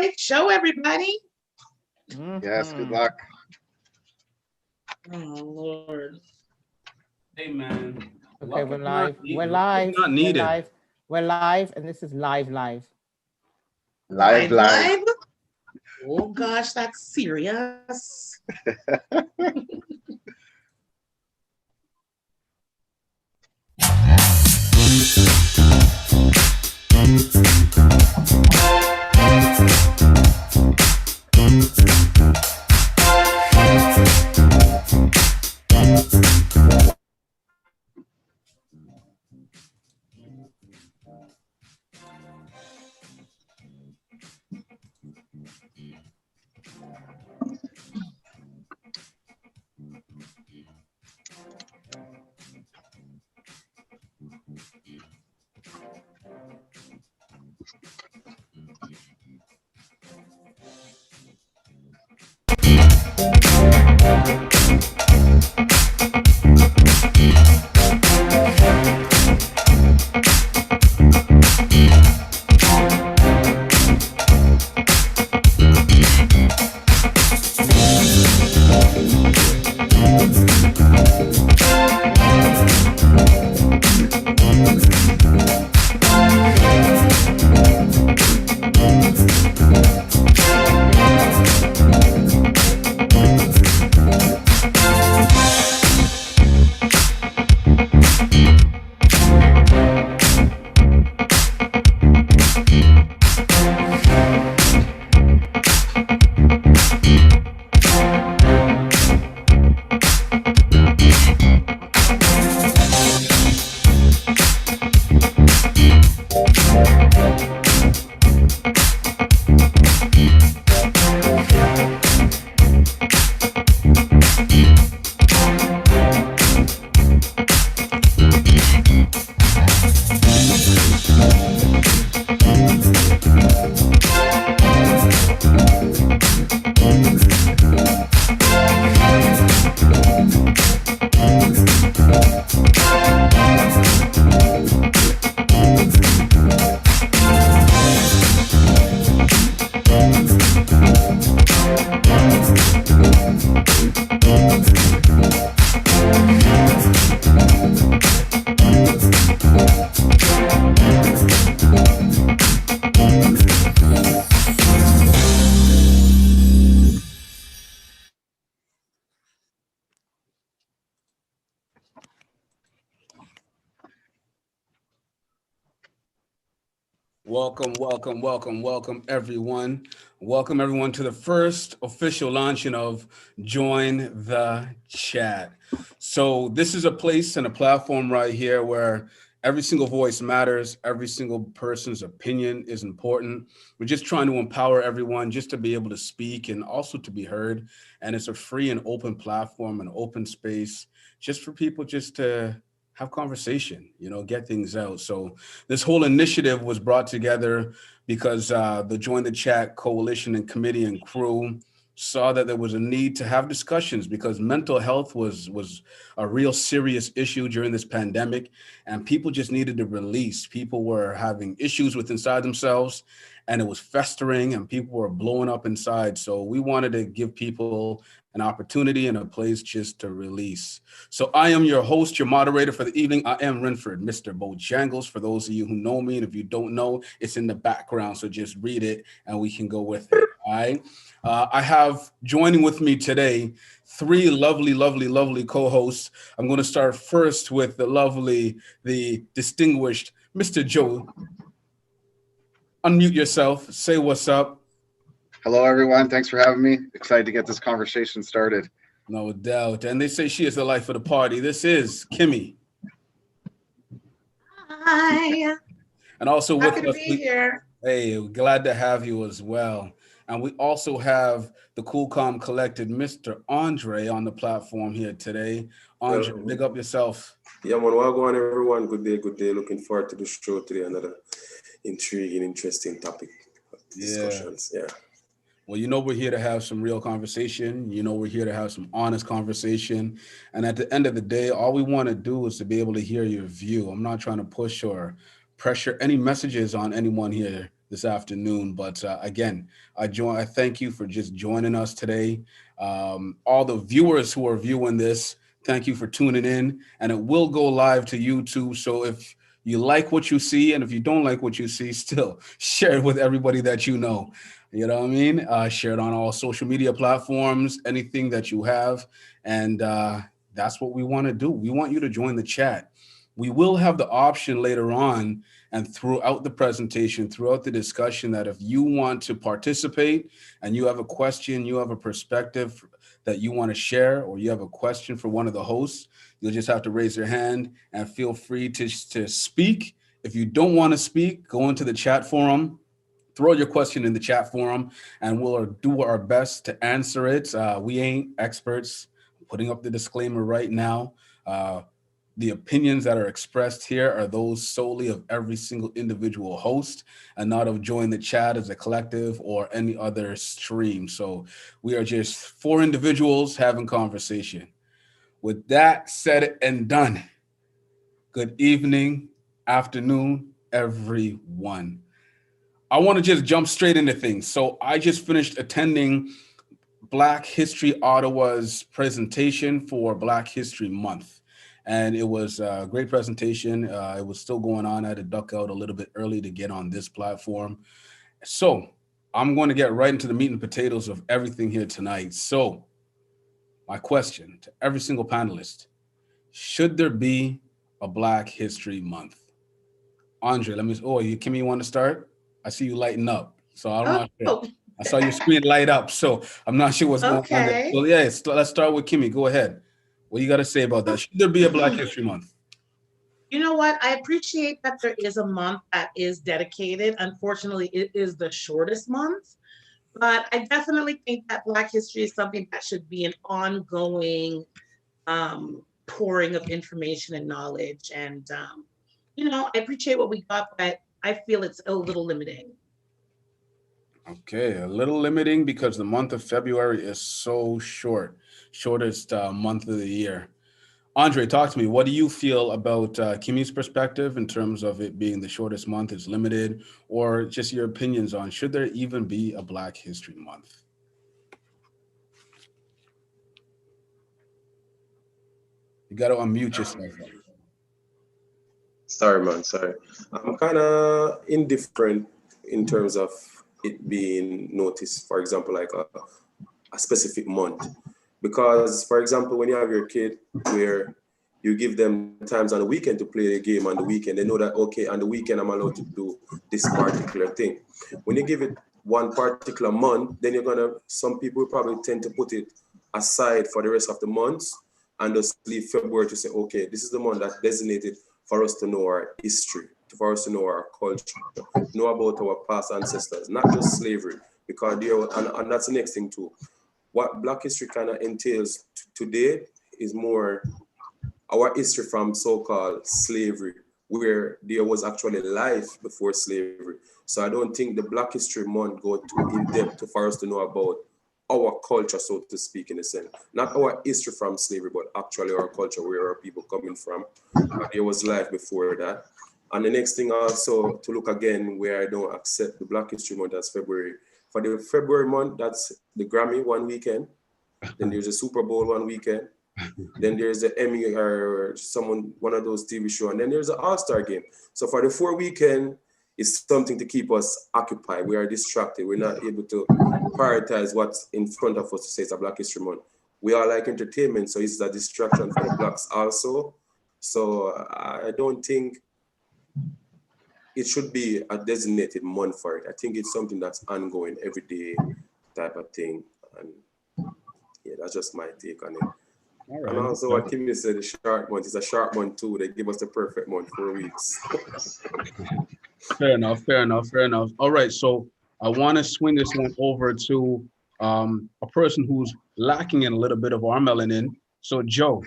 live show, everybody. Yes, good luck. Oh, Lord. Hey, man. Okay, we're live. We're live. Not needed. We're live. We're live, and this is live. Live. Oh, gosh, that's serious. Welcome, everyone. Welcome, everyone, to the first official launching of Join the Chat. So this is a place and a platform right here where every single voice matters. Every single person's opinion is important. We're just trying to empower everyone just to be able to speak and also to be heard. And it's a free and open platform, an open space just for people just to have conversation, get things out. So this whole initiative was brought together because the Join the Chat coalition and committee and crew saw that there was a need to have discussions because mental health was a real serious issue during this pandemic, and people just needed to release. People were having issues with inside themselves, and it was festering, and people were blowing up inside. So we wanted to give people an opportunity and a place just to release. So I am your host, your moderator for the evening. I am Renford, Mr. Bojangles, for those of you who know me. And if you don't know, it's in the background. So just read it and we can go with it. All right. I have joining with me today, three lovely co-hosts. I'm going to start first with the distinguished Mr. Joe. Unmute yourself. Say what's up. Hello, everyone. Thanks for having me. Excited to get this conversation started. No doubt. And they say she is the life of the party. This is Kimmy. Hi. And also Happy with to us, be here. hey, glad to have you as well. And we also have the cool, calm, collected Mr. Andre on the platform here today. Andre, big up yourself. Yeah, man. Welcome, everyone. Good day, good day. Looking forward to the show today. Another intriguing, interesting topic discussions. Yeah. Well, we're here to have some real conversation. We're here to have some honest conversation. And at the end of the day, all we want to do is to be able to hear your view. I'm not trying to push or pressure any messages on anyone here. this afternoon. But again, I thank you for just joining us today. All the viewers who are viewing this, thank you for tuning in, and it will go live to YouTube. So if you like what you see, and if you don't like what you see, still share it with everybody that you know. You know what I mean? Share it on all social media platforms, anything that you have. And that's what we want to do. We want you to join the chat. We will have the option later on and throughout the presentation, throughout the discussion, that if you want to participate and you have a question, you have a perspective that you want to share, or you have a question for one of the hosts, you'll just have to raise your hand and feel free to speak. If you don't want to speak, go into the chat forum, throw your question in the chat forum, and we'll do our best to answer it. We ain't experts. I'm putting up the disclaimer right now. The opinions that are expressed here are those solely of every single individual host, and not of Join the Chat as a collective or any other stream. So we are just 4 individuals having conversation. With that said and done, good evening, afternoon, everyone. I want to just jump straight into things. So I just finished attending Black History Ottawa's presentation for Black History Month. And it was a great presentation. It was still going on. I had to duck out a little bit early to get on this platform. So I'm going to get right into the meat and potatoes of everything here tonight. So my question to every single panelist: should there be a Black History Month? Andre, Kimmy, you want to start? I see you lighting up. So I'm not sure. I saw your screen light up. So I'm not sure what's going on there. So yeah, let's start with Kimmy. Go ahead. What do you got to say about that? Should there be a Black History Month? You know what? I appreciate that there is a month that is dedicated. Unfortunately, it is the shortest month, but I definitely think that Black history is something that should be an ongoing pouring of information and knowledge. And, I appreciate what we got, but I feel it's a little limiting. Okay, a little limiting because the month of February is so short. Shortest month of the year. Andre, talk to me. What do you feel about Kimmy's perspective in terms of it being the shortest month, is limited, or just your opinions on should there even be a Black History Month? You got to unmute yourself. Sorry, man. Sorry. I'm kind of indifferent in terms of it being noticed, for example, like a specific month. Because, for example, when you have your kid where you give them times on the weekend to play the game on the weekend, they know that, okay, on the weekend I'm allowed to do this particular thing. When you give it one particular month, then some people probably tend to put it aside for the rest of the months and just leave February to say, okay, this is the month that's designated for us to know our history, for us to know our culture, know about our past ancestors, not just slavery, because and that's the next thing too. What Black history kind of entails today is more our history from so-called slavery, where there was actually life before slavery. So I don't think the Black History Month go too in-depth for us to know about our culture, so to speak, in a sense. Not our history from slavery, but actually our culture, where our people coming from. There was life before that. And the next thing also to look again, where I don't accept the Black History Month as February. For the February month, that's the Grammy one weekend. Then there's a Super Bowl one weekend. Then there's the Emmy or one of those TV shows. And then there's the All-Star game. So for the 4 weekend, it's something to keep us occupied. We are distracted. We're not able to prioritize what's in front of us to say it's a Black History Month. We all like entertainment, so it's a distraction for the Blacks also. So I don't think it should be a designated month for it. I think it's something that's ongoing, everyday type of thing. And yeah, that's just my take on it. All right. And also what Kimmy said, the short month is a short month too. They give us the perfect month, 4 weeks. Fair enough. All right, so I want to swing this one over to a person who's lacking in a little bit of our melanin. So Joe,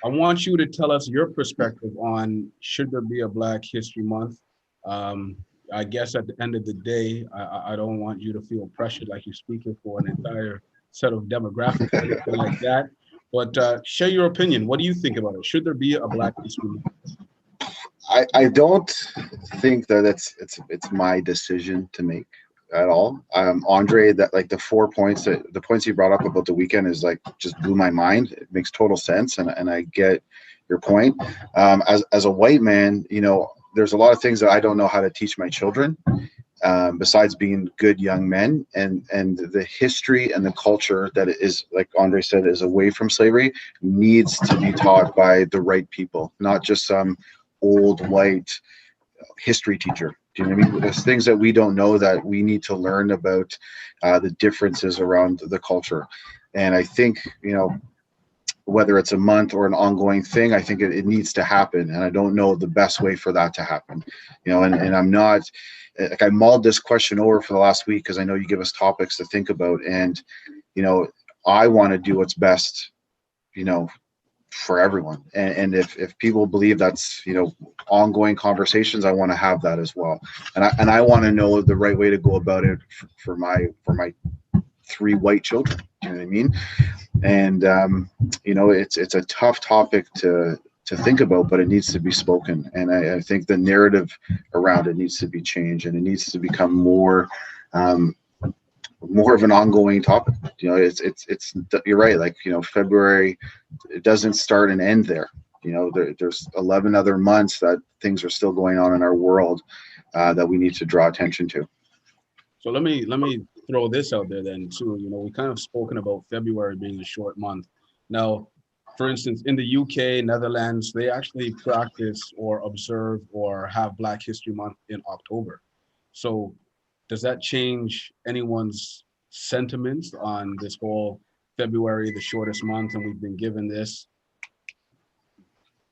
I want you to tell us your perspective on should there be a Black History Month. I guess at the end of the day, I don't want you to feel pressured like you're speaking for an entire set of demographics or anything like that. But share your opinion. What do you think about it? Should there be a Black History Month? I don't think that it's my decision to make at all. Andre, that like the points you brought up about the weekend is like just blew my mind. It makes total sense, and I get your point. As a white man, you know, there's a lot of things that I don't know how to teach my children. Besides being good young men, and the history and the culture that is, like Andre said, is away from slavery, needs to be taught by the right people, not just some old white history teacher. Do you know what I mean? There's things that we don't know that we need to learn about, the differences around the culture. And I think, you know, whether it's a month or an ongoing thing, I think it needs to happen. And I don't know the best way for that to happen, you know, and I'm not, like, I mulled this question over for the last week because I know you give us topics to think about, and, you know, I want to do what's best, you know, for everyone. And if people believe that's, you know, ongoing conversations, I want to have that as well. And I want to know the right way to go about it for my 3 white children. Do you know what I mean? And you know, it's a tough topic to think about, but it needs to be spoken. And I think the narrative around it needs to be changed, and it needs to become more of an ongoing topic. You know, it's you're right. Like, you know, February, it doesn't start and end there. You know, there's 11 other months that things are still going on in our world that we need to draw attention to. So let me throw this out there then too. You know, we kind of spoken about February being a short month. Now, for instance, in the UK, Netherlands, they actually practice or observe or have Black History Month in October. So does that change anyone's sentiments on this whole February, the shortest month, and we've been given this?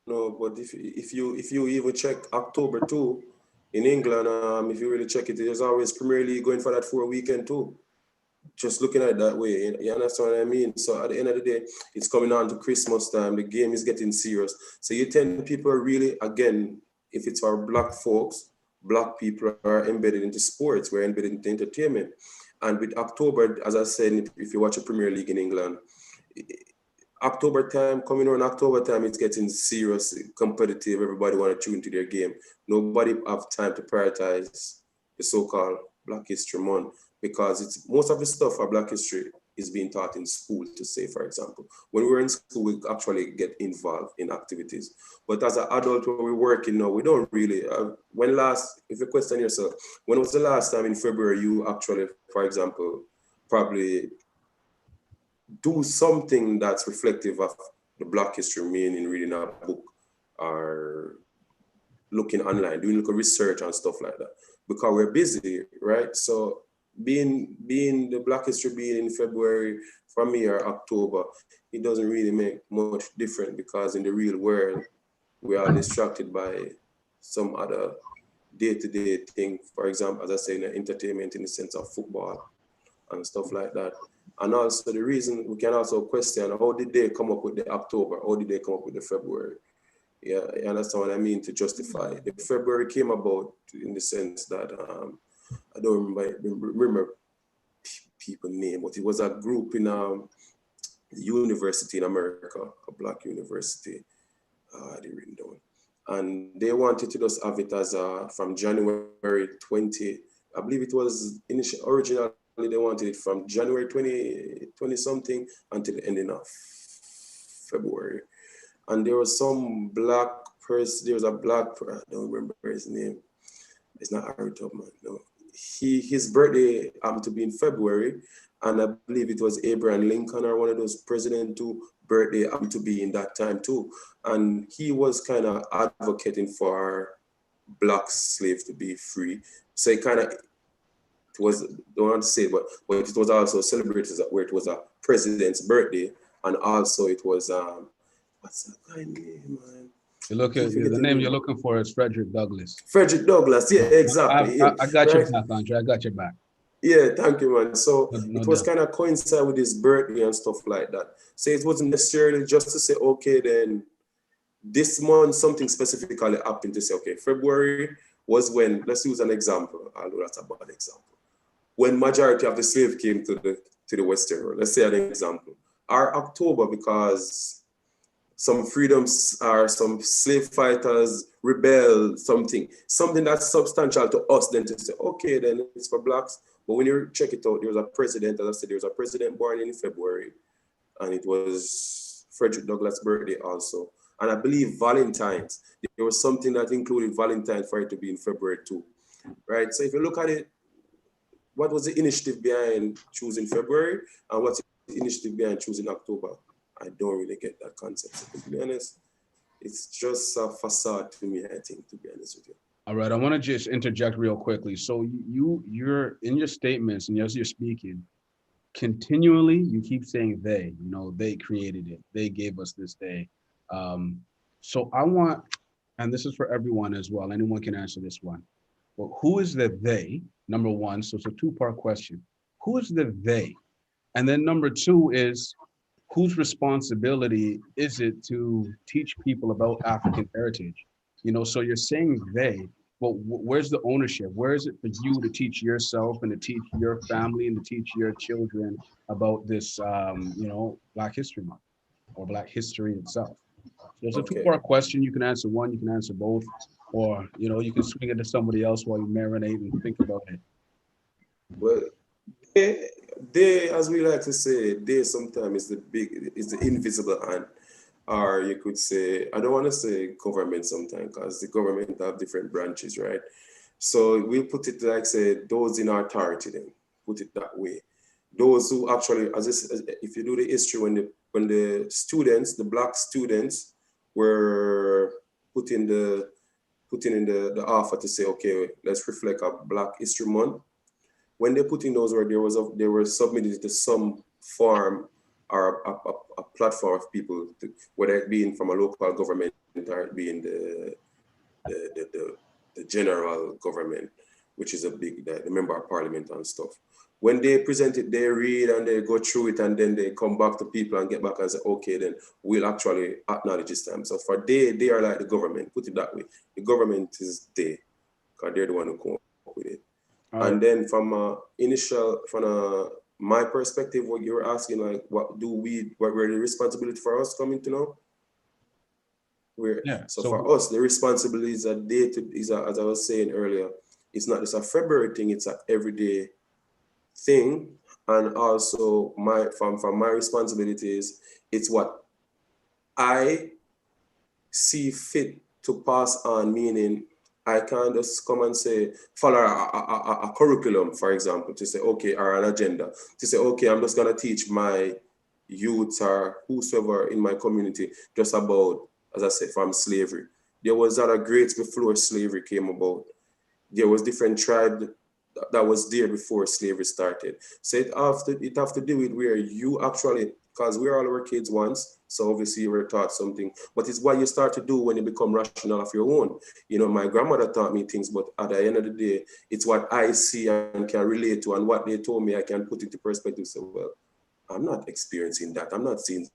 No, but if you even check October too, in England, if you really check it, there's always Premier League going for that 4 weekend too. Just looking at it that way, you understand what I mean? So at the end of the day, it's coming on to Christmas time. The game is getting serious. So you tend people are really, again, if it's our Black folks, Black people are embedded into sports, we're embedded into entertainment. And with October, as I said, if you watch a Premier League in England, October time, coming on October time, it's getting serious, competitive. Everybody want to tune to their game. Nobody have time to prioritize the so-called Black History Month, because it's most of the stuff for Black history is being taught in school, to say, for example. When we're in school, we actually get involved in activities. But as an adult, when we're working now, we don't really, if you question yourself, when was the last time in February you actually, for example, probably do something that's reflective of the Black history, meaning reading a book or looking online, doing little research and stuff like that, because we're busy, right? So being the Black history being in February for me or October, it doesn't really make much difference, because in the real world, we are distracted by some other day-to-day thing. For example, as I say, entertainment in the sense of football and stuff like that. And also the reason we can also question, how did they come up with the October? How did they come up with the February? Yeah, you understand what I mean, to justify it. The February came about in the sense that, I don't remember people's name, but it was a group in a university in America, a Black university, I didn't written down. And they wanted to just have it as from January 20, I believe it was originally they wanted it from January 20 something until the ending of February. And there was some Black person, there was a Black, I don't remember his name. It's not Harry Tubman, no. His birthday happened to be in February, and I believe it was Abraham Lincoln or one of those presidents too, birthday happened to be in that time too. And he was kind of advocating for Black slaves to be free. So it kind of, it was, don't want to say, but it was also celebrated where it was a president's birthday, and also it was, what's that guy's name, man? The name you're looking for is Frederick Douglass. Frederick Douglass, yeah, exactly. I got your back, Andre. I got your back. Yeah, thank you, man. So No it was doubt. kind of coincide with his birthday and stuff like that. So it wasn't necessarily just to say, okay, then this month something specifically happened to say, okay, February was when, let's use an example, although that's a bad example. When majority of the slave came to the Western world, let's say an example. Or October, because some freedoms or some slave fighters rebel, something that's substantial to us, then to say, okay, then it's for blacks. But when you check it out, there was a president, as I said, there was a president born in February, and it was Frederick Douglass' birthday also. And I believe Valentine's, there was something that included Valentine's for it to be in February too, right? So if you look at it, what was the initiative behind choosing February, and what's the initiative behind choosing October? I don't really get that concept. So to be honest, it's just a facade to me, I think, to be honest with you. All right, I want to just interject real quickly. So you're in your statements and as you're speaking, continually you keep saying they, they created it, they gave us this day. So I want, and this is for everyone as well, anyone can answer this one. Well, who is the they? Number one, so it's a two-part question. Who is the they? And then number two is, whose responsibility is it to teach people about African heritage? So you're saying they, but where's the ownership? Where is it for you to teach yourself and to teach your family and to teach your children about this, Black History Month or Black history itself? So it's a two-part question. You can answer one, you can answer both, or, you can swing it to somebody else while you marinate and think about it. Well, they, as we like to say, they sometimes is the invisible hand. Or you could say, I don't want to say government sometimes, because the government have different branches, right? So we'll put it like, say, those in authority, then put it that way. Those who actually, if you do the history, when the students, the Black students, were put in the offer to say, okay, let's reflect a Black History Month. When they put in those words, they were submitted to some form or a platform of people, whether it being from a local government or it being the general government, which is the member of parliament and stuff. When they present it, they read and they go through it, and then they come back to people and get back and say, okay, then we'll actually acknowledge this time. So for they are like the government, put it that way. The government is they, because they're the one who come up with it. Right. And then from my perspective, what you're asking, like, what were the responsibility for us coming to know? So for us, the responsibility is as I was saying earlier, it's not just a February thing, it's an everyday thing. And also from my responsibilities, it's what I see fit to pass on, meaning I can't just come and say, follow a curriculum, for example, to say, okay, or an agenda, to say, okay, I'm just going to teach my youth or whosoever in my community just about, as I said, from slavery. There was other grades before slavery came about. There was different tribe that was there before slavery started. So it have to do with where you actually, because we're all our kids once, so obviously you were taught something, but it's what you start to do when you become rational of your own. My grandmother taught me things, but at the end of the day, it's what I see and can relate to, and what they told me, I can put into perspective. So, well, I'm not experiencing that. I'm not seeing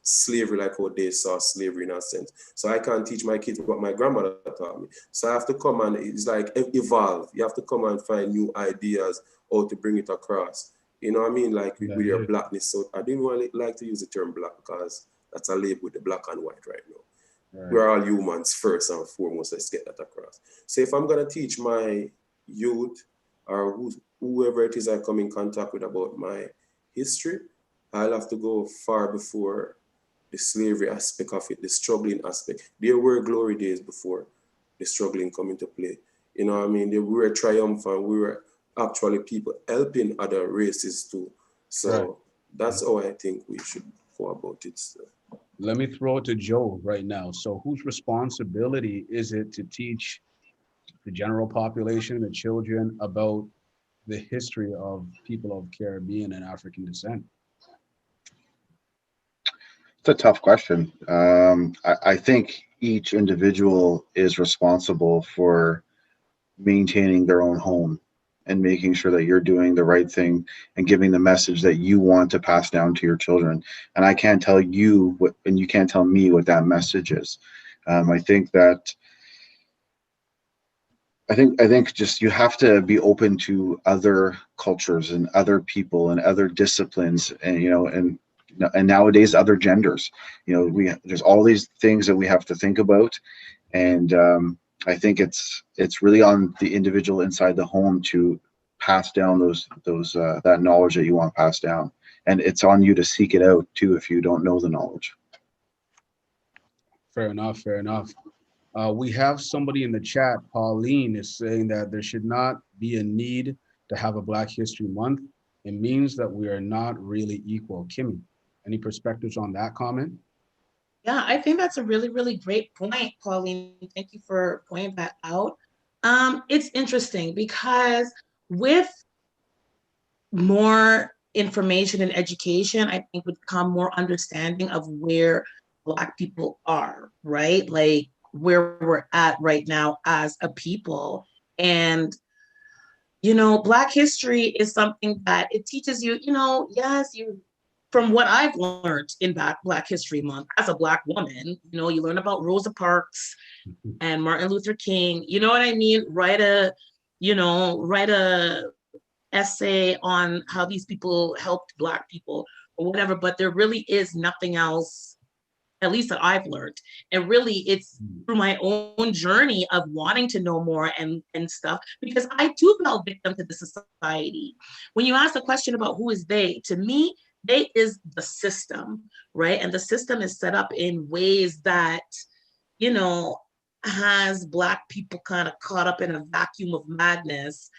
slavery like how they saw slavery in a sense. So I can't teach my kids what my grandmother taught me. So I have to come and it's like evolve. You have to come and find new ideas how to bring it across. You know what I mean? Like with your blackness. So I didn't really like to use the term black because that's a label with the black and white right now. Right. We're all humans first and foremost. Let's get that across. So if I'm going to teach my youth or whoever it is I come in contact with about my history, I'll have to go far before the slavery aspect of it, the struggling aspect. There were glory days before the struggling come into play. You know what I mean? We were triumphant. We were actually people helping other races too. So that's how I think we should go about it. So. Let me throw it to Joe right now. So whose responsibility is it to teach the general population, the children, about the history of people of Caribbean and African descent? It's a tough question. I think each individual is responsible for maintaining their own home and making sure that you're doing the right thing and giving the message that you want to pass down to your children. And I can't tell you what, and you can't tell me what that message is. I think just you have to be open to other cultures and other people and other disciplines, and and nowadays other genders. There's all these things that we have to think about, and I think it's really on the individual inside the home to pass down that knowledge that you want to pass down, and it's on you to seek it out too if you don't know the knowledge. Fair enough. Fair enough. We have somebody in the chat. Pauline is saying that there should not be a need to have a Black History Month. It means that we are not really equal. Kimmy, any perspectives on that comment? Yeah, I think that's a really, really great point, Pauline. Thank you for pointing that out. It's interesting because with more information and education, I think would come more understanding of where Black people are, right? Like where we're at right now as a people. And Black history is something that it teaches you, yes, from what I've learned in Black History Month as a Black woman, you learn about Rosa Parks and Martin Luther King, you know what I mean? Write a essay on how these people helped Black people or whatever, but there really is nothing else, at least that I've learned. And really it's through my own journey of wanting to know more and stuff, because I too fell victim to the society. When you ask the question about who is they, to me, they is the system, right? And the system is set up in ways that, has Black people kind of caught up in a vacuum of madness,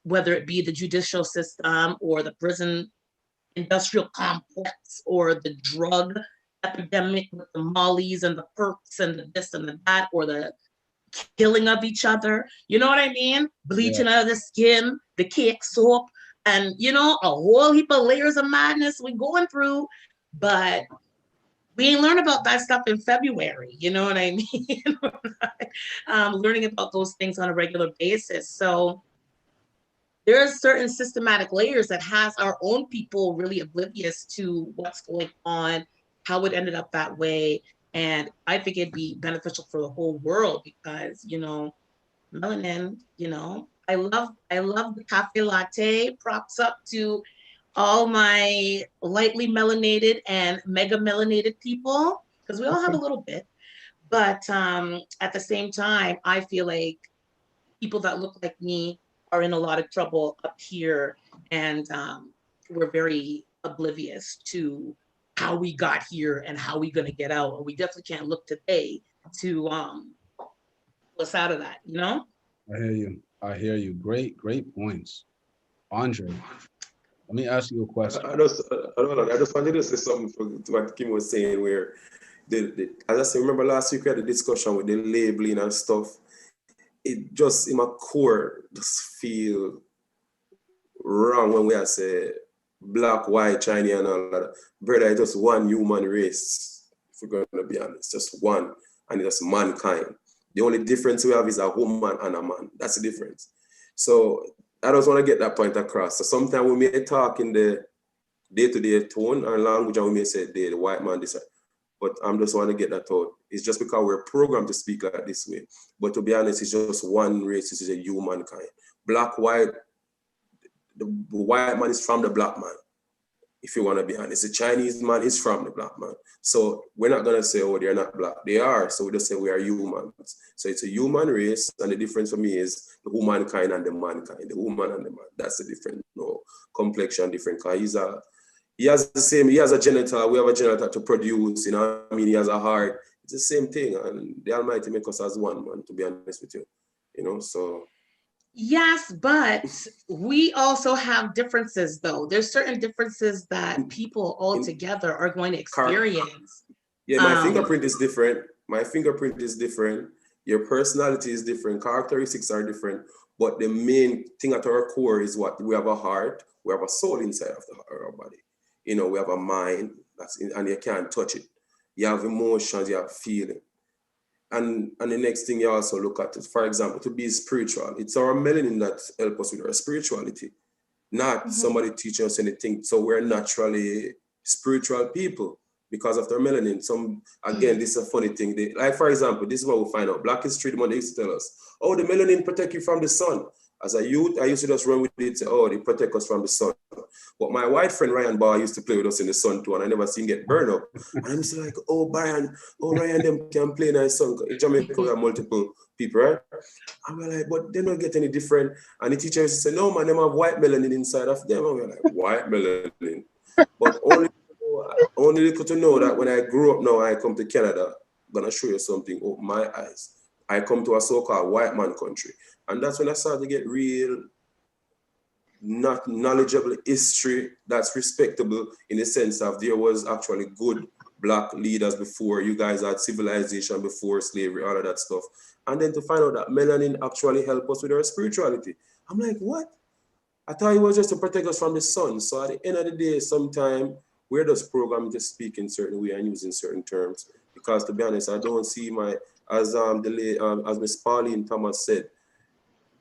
whether it be the judicial system or the prison industrial complex or the drug epidemic with the mollies and the perks and the this and the that, or the killing of each other. You know what I mean? Bleaching out of the skin, the cake soap, and a whole heap of layers of madness we're going through. But we ain't learn about that stuff in February. You know what I mean? Learning about those things on a regular basis. So there are certain systematic layers that has our own people really oblivious to what's going on, how it ended up that way. And I think it'd be beneficial for the whole world because, melanin, I love the cafe latte. Props up to all my lightly melanated and mega melanated people, because we all have a little bit. But at the same time, I feel like people that look like me are in a lot of trouble up here. And we're very oblivious to how we got here and how we're going to get out. Or we definitely can't look today to pull us out of that, I hear you. Great points. Andre, let me ask you a question. I just wanted to say something to what Kim was saying, where as I say, remember last week we had a discussion with the labeling and stuff. It just in my core just feel wrong when we say Black, white, Chinese, and all that. Brother, it's just one human race, if we're going to be honest, just one, and it's just mankind. The only difference we have is a woman and a man. That's the difference. So I just want to get that point across. So sometimes we may talk in the day-to-day tone and language, and we may say the white man this, but I'm just want to get that out. It's just because we're programmed to speak like this way. But to be honest, it's just one race. This is a humankind. Black, white. The white man is from the Black man, if you want to be honest. The Chinese man is from the Black man. So we're not going to say, oh, they're not Black. They are. So we just say we are humans. So it's a human race. And the difference for me is the womankind and the mankind, the woman and the man. That's the difference. No complexion different. Because he has a genital. We have a genital to produce, I mean, he has a heart. It's the same thing. And the Almighty make us as one, man, to be honest with you. So. Yes, but we also have differences, though. There's certain differences that people all together are going to experience. Yeah, my fingerprint is different. My fingerprint is different. Your personality is different. Characteristics are different. But the main thing at our core is what? We have a heart. We have a soul inside of our body. We have a mind, and you can't touch it. You have emotions, you have feeling. And the next thing you also look at is, for example, to be spiritual. It's our melanin that helps us with our spirituality, not somebody teaching us anything. So we're naturally spiritual people because of their melanin. This is a funny thing. Like, for example, this is what we find out. Black History Month, they used to tell us, oh, the melanin protect you from the sun. As a youth, I used to just run with it, say, oh, they protect us from the sun. But my white friend Ryan Barr used to play with us in the sun too, and I never seen him get burned up. And I'm just like, oh, Brian, oh, Ryan, them can play in the sun. In Jamaica, we have multiple people, right? And we're like, but they don't get any different. And the teacher used to say, no, man, them have white melanin inside of them. And we're like, white melanin? But only little to know that when I grew up now, I come to Canada, I'm gonna show you something, open my eyes. I come to a so-called white man country. And that's when I started to get real, not knowledgeable history that's respectable in the sense of there was actually good Black leaders before. You guys had civilization before slavery, all of that stuff. And then to find out that melanin actually helped us with our spirituality. I'm like, what? I thought it was just to protect us from the sun. So at the end of the day, sometimes we're just programmed to speak in certain way and using certain terms. Because to be honest, I don't see as Miss Pauline Thomas said,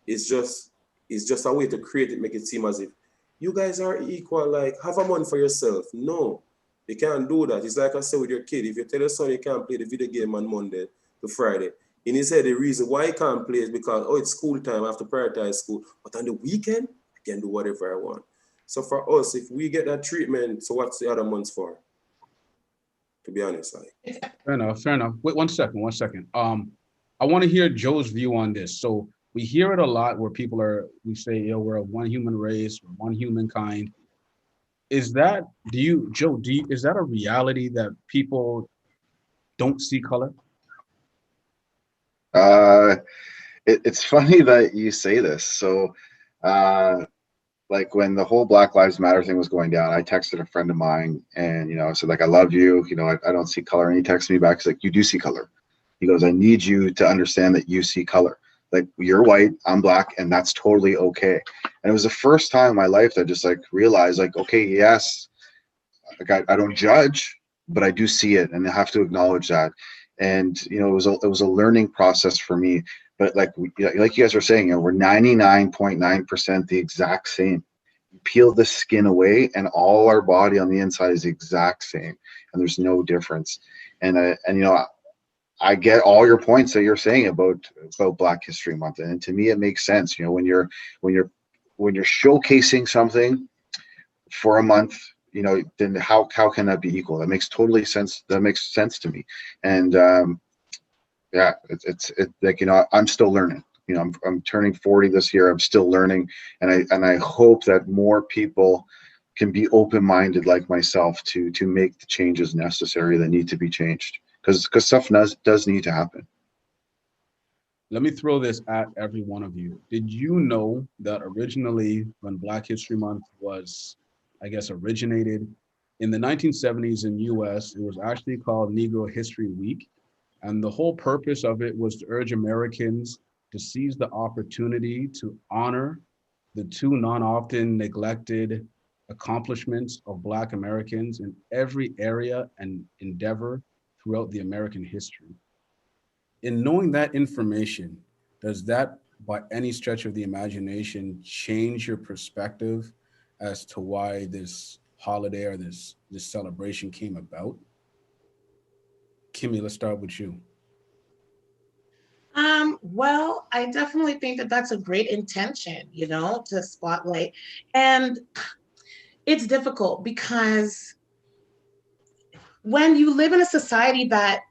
it's just a way to create it, make it seem as if you guys are equal, like have a month for yourself. No, you can't do that. It's like I said with your kid, if you tell your son you can't play the video game on Monday to Friday, in his head, the reason why he can't play is because, oh, it's school time, I have to prioritize school. But on the weekend, I can do whatever I want. So for us, if we get that treatment, so what's the other months for? To be honest, like. Fair enough. Wait, one second. I want to hear Joe's view on this. So we hear it a lot where we say, yo, we're of one human race, we're one humankind. Is that, is that a reality that people don't see color? It's funny that you say this. So, like when the whole Black Lives Matter thing was going down, I texted a friend of mine and, I said, like, I love you. I don't see color. And he texted me back. He's like, you do see color. He goes, I need you to understand that you see color. Like, you're white, I'm Black, and that's totally okay. And it was the first time in my life that I just like realized, like, okay, yes, like I don't judge, but I do see it, and I have to acknowledge that. And it was a learning process for me. But like you guys were saying, we're 99.9% the exact same. You peel the skin away, and all our body on the inside is the exact same, and there's no difference. And I get all your points that you're saying about Black History Month, and to me it makes sense. When you're showcasing something for a month, then how can that be equal? That makes totally sense. That makes sense to me. And yeah, it's like I'm still learning. I'm turning 40 this year. I'm still learning, and I hope that more people can be open-minded like myself to make the changes necessary that need to be changed. Because stuff does need to happen. Let me throw this at every one of you. Did you know that originally when Black History Month was, I guess, originated in the 1970s in US, it was actually called Negro History Week. And the whole purpose of it was to urge Americans to seize the opportunity to honor the two non-often neglected accomplishments of Black Americans in every area and endeavor throughout the American history. In knowing that information, does that by any stretch of the imagination change your perspective as to why this holiday or this celebration came about? Kimmy, let's start with you. Well, I definitely think that that's a great intention, to spotlight. And it's difficult because when you live in a society that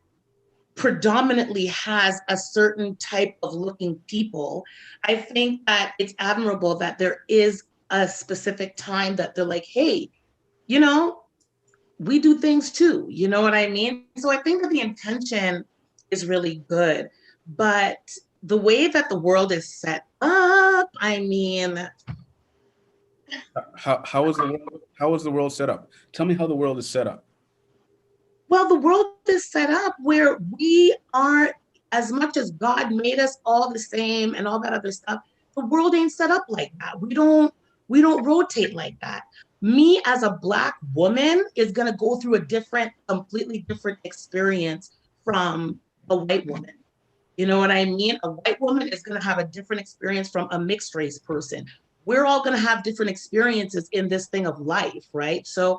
predominantly has a certain type of looking people, I think that it's admirable that there is a specific time that they're like, hey, we do things too. You know what I mean? So I think that the intention is really good, but the way that the world is set up, I mean, how is the world set up? Tell me how the world is set up. Well, the world is set up where we are, as much as God made us all the same and all that other stuff, the world ain't set up like that. We don't rotate like that. Me as a Black woman is gonna go through a completely different experience from a white woman. You know what I mean? A white woman is gonna have a different experience from a mixed race person. We're all gonna have different experiences in this thing of life, right? So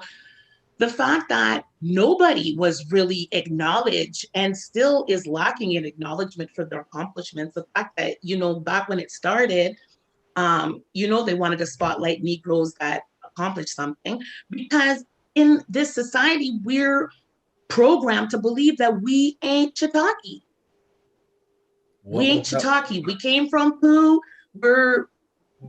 the fact that nobody was really acknowledged and still is lacking in acknowledgement for their accomplishments, the fact that, back when it started, They wanted to spotlight Negroes that accomplished something, because in this society, we're programmed to believe that we ain't Chautauqua. What We was ain't that? Chautauqua. We came from Pooh. We're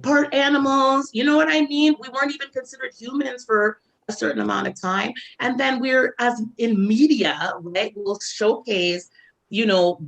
part animals. You know what I mean? We weren't even considered humans for a certain amount of time. And then we're, as in media, right, we'll showcase,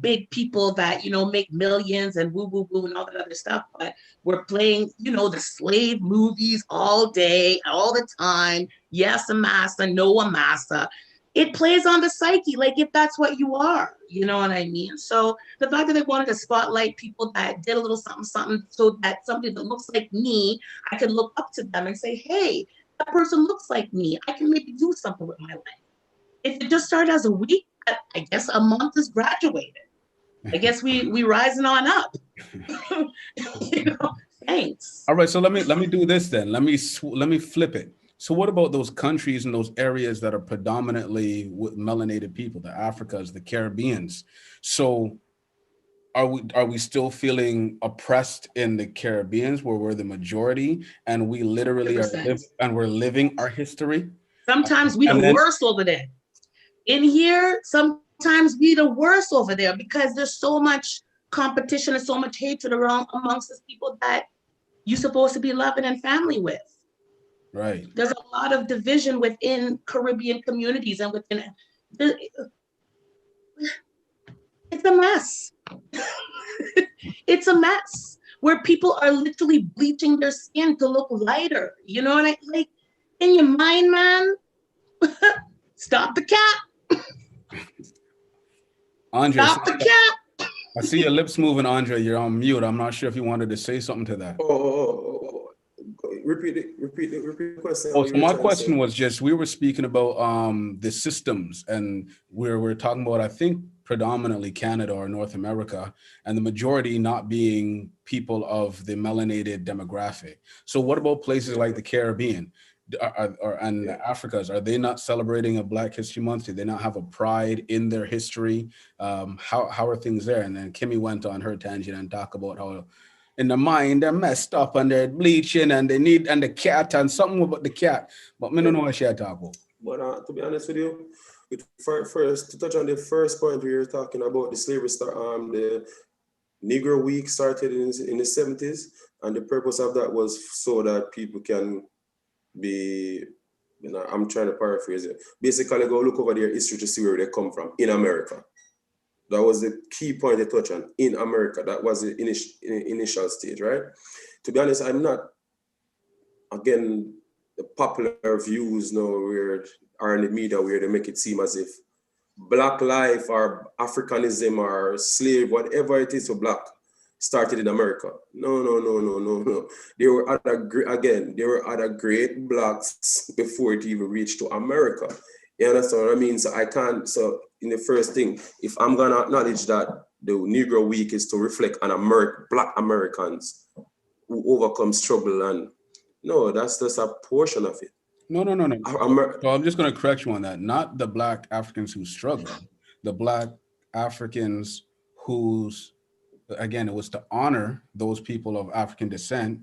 big people that, make millions and woo, woo, woo, and all that other stuff. But we're playing, the slave movies all day, all the time. Yes, a massa, no, a massa. It plays on the psyche, like if that's what you are, you know what I mean? So the fact that they wanted to spotlight people that did a little something, something, so that somebody that looks like me, I can look up to them and say, hey, that person looks like me. I can maybe do something with my life. If it just started as a week, I guess a month is graduated. I guess we rising on up. Thanks. All right, so let me do this then. Let me flip it. So what about those countries and those areas that are predominantly with melanated people, the Africas, the Caribbeans? So are we still feeling oppressed in the Caribbeans, where we're the majority, and we literally 100%. we're living our history? Sometimes we the worst over there. In here, sometimes we the worst over there, because there's so much competition and so much hatred around amongst the people that you're supposed to be loving and family with. Right. There's a lot of division within Caribbean communities and within. It's a mess. It's a mess where people are literally bleaching their skin to look lighter. You know what I like? In your mind, man, stop the cap. Andre, stop the cap. I see your lips moving, Andre. You're on mute. I'm not sure if you wanted to say something to that. Repeat the question. Oh, so my question was just, we were speaking about the systems, and we're talking about, I think, predominantly Canada or North America, and the majority not being people of the melanated demographic. So what about places like the Caribbean and the Africas? Are they not celebrating a Black History Month? Do they not have a pride in their history? How are things there? And then Kimmy went on her tangent and talked about how in the mind they're messed up and they're bleaching and the cat and something about the cat, but me don't know what she talk about. But to be honest with you, first to touch on the first point we were talking about, the slavery the Negro Week started in the 70s, and the purpose of that was so that people can be, I'm trying to paraphrase it, basically go look over their history to see where they come from in America. That was the key point they touched on, in America. That was the initial stage, right? To be honest, I'm not, again, the popular views now are in the media where they make it seem as if Black life or Africanism or slave, whatever it is for Black, started in America. No. There were other great Blacks before it even reached to America. You understand what I mean? So in the first thing, if I'm gonna acknowledge that the Negro Week is to reflect on Black Americans who overcome struggle, and no, that's just a portion of it. No. So I'm just going to correct you on that. Not the Black Africans who struggle, the Black Africans whose, again, it was to honor those people of African descent,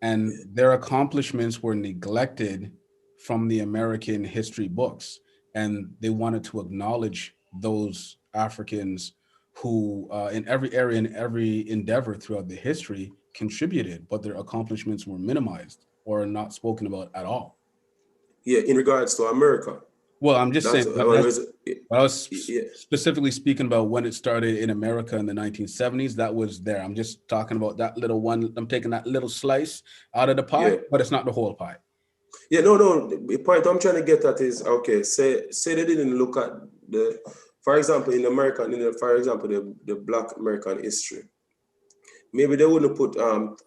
and their accomplishments were neglected from the American history books. And they wanted to acknowledge those Africans who in every area, in every endeavor throughout the history contributed, but their accomplishments were minimized or not spoken about at all. Yeah, in regards to America. Well, I'm just saying, I was specifically speaking about when it started in America in the 1970s. That was there. I'm just talking about that little one. I'm taking that little slice out of the pie, but it's not the whole pie. Yeah, no. The point I'm trying to get at is, okay, say they didn't look at for example, in America, the Black American history. Maybe they wouldn't put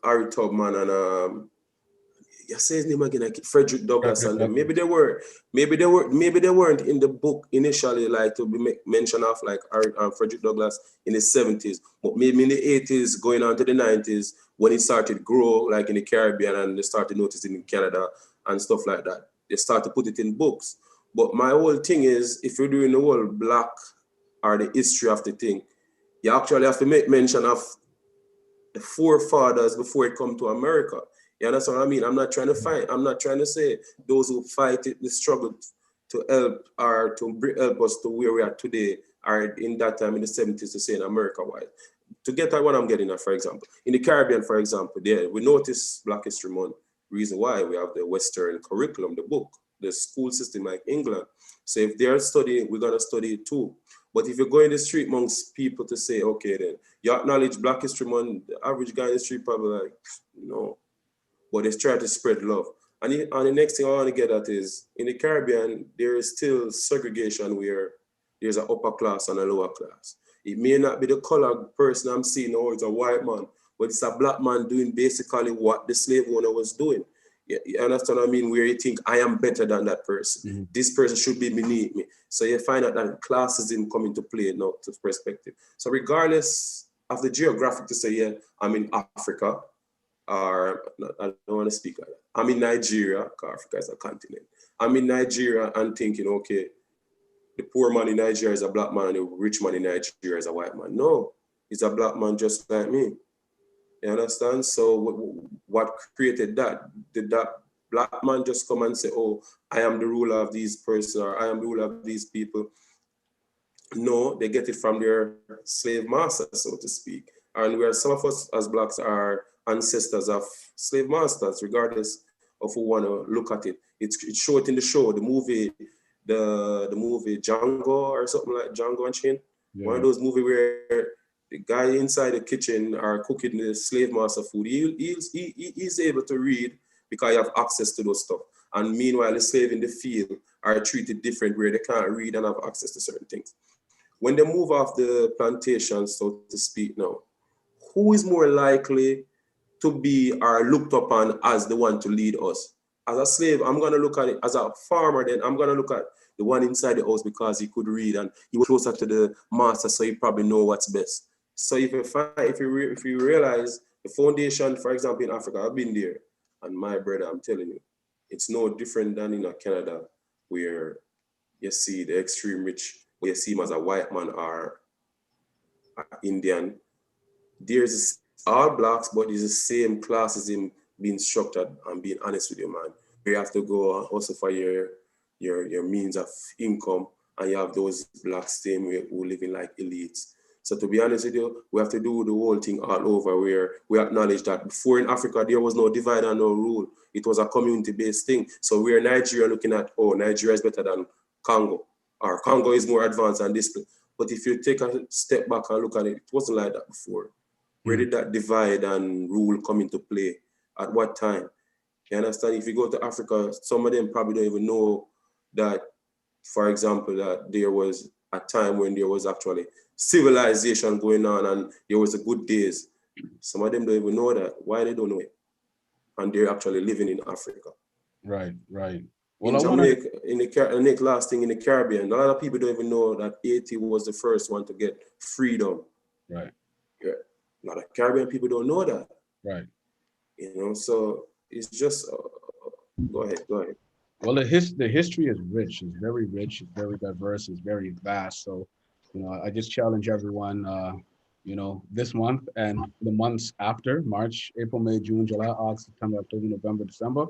Harry Tubman and say his name again, like Frederick Douglass, and them. Maybe they weren't in the book initially, like to be mention of like Frederick Douglass in the 70s, but maybe in the 80s, going on to the 90s, when it started to grow, like in the Caribbean, and they started noticing in Canada and stuff like that, they start to put it in books. But my whole thing is, if you're doing the whole Black or the history of the thing, you actually have to make mention of the forefathers before it come to America. You understand what I mean? I'm not trying to fight. I'm not trying to say those who fight it, the struggle to help or to help us to where we are today are in that time in the 70s to say in America wide. To get at what I'm getting at, for example, in the Caribbean, for example, there we notice Black History Month. Reason why we have the Western curriculum, the book, the school system like England. So if they're studying, we're gonna study it too. But if you go in the street amongst people to say, okay, then you acknowledge Black History Month, the average guy in the street probably like, no. But they try to spread love. And the next thing I want to get at is in the Caribbean, there is still segregation where there's an upper class and a lower class. It may not be the colored person I'm seeing, or it's a white man, but it's a black man doing basically what the slave owner was doing. You understand what I mean? Where you think I am better than that person. Mm-hmm. This person should be beneath me. So you find out that classism come into play now to perspective. So regardless of the geographic to say, yeah, I'm in Africa, or I don't want to speak like that. I'm in Nigeria, because Africa is a continent. I'm in Nigeria and thinking, okay, the poor man in Nigeria is a black man and the rich man in Nigeria is a white man. No, he's a black man just like me. You understand? So what created that? Did that black man just come and say, oh, I am the ruler of these persons, or I am the ruler of these people? No, they get it from their slave masters, so to speak. And where some of us as blacks are ancestors of slave masters, regardless of who want to look at it. It's showed in the show, the movie Django or something like Django Unchained. Yeah. One of those movies where the guy inside the kitchen are cooking the slave master food. He's able to read because he have access to those stuff. And meanwhile, the slave in the field are treated different where they can't read and have access to certain things. When they move off the plantation, so to speak now, who is more likely to be or looked upon as the one to lead us? As a slave, I'm going to look at it. As a farmer, then I'm going to look at the one inside the house because he could read and he was closer to the master, so he probably know what's best. So if you realize the foundation, for example, in Africa, I've been there, and my brother, I'm telling you, it's no different than in Canada, where you see the extreme rich, where you see him as a white man or Indian. There's all blacks, but it's the same classism being structured. And being honest with you, man. You have to go also for your means of income, and you have those blacks who living like elites. So to be honest with you, we have to do the whole thing all over, where we acknowledge that before in Africa, there was no divide and no rule. It was a community-based thing. So we're Nigeria looking at, oh, Nigeria is better than Congo, or Congo is more advanced than this. But if you take a step back and look at it, it wasn't like that before. Where did that divide and rule come into play? At what time? You understand? If you go to Africa, some of them probably don't even know that, for example, that there was a time when there was actually civilization going on and there was a good days. Some of them don't even know that. Why they don't know it? And they're actually living in Africa. Right, right. Well, in Jamaica, the last thing in the Caribbean, a lot of people don't even know that Haiti was the first one to get freedom. Right. Yeah. A lot of Caribbean people don't know that. Right. You know, so it's just, go ahead. Well, the history is rich. It's very rich. It's very diverse. It's very vast. So, you know, I just challenge everyone, you know, this month and the months after, March, April, May, June, July, August, September, October, November, December,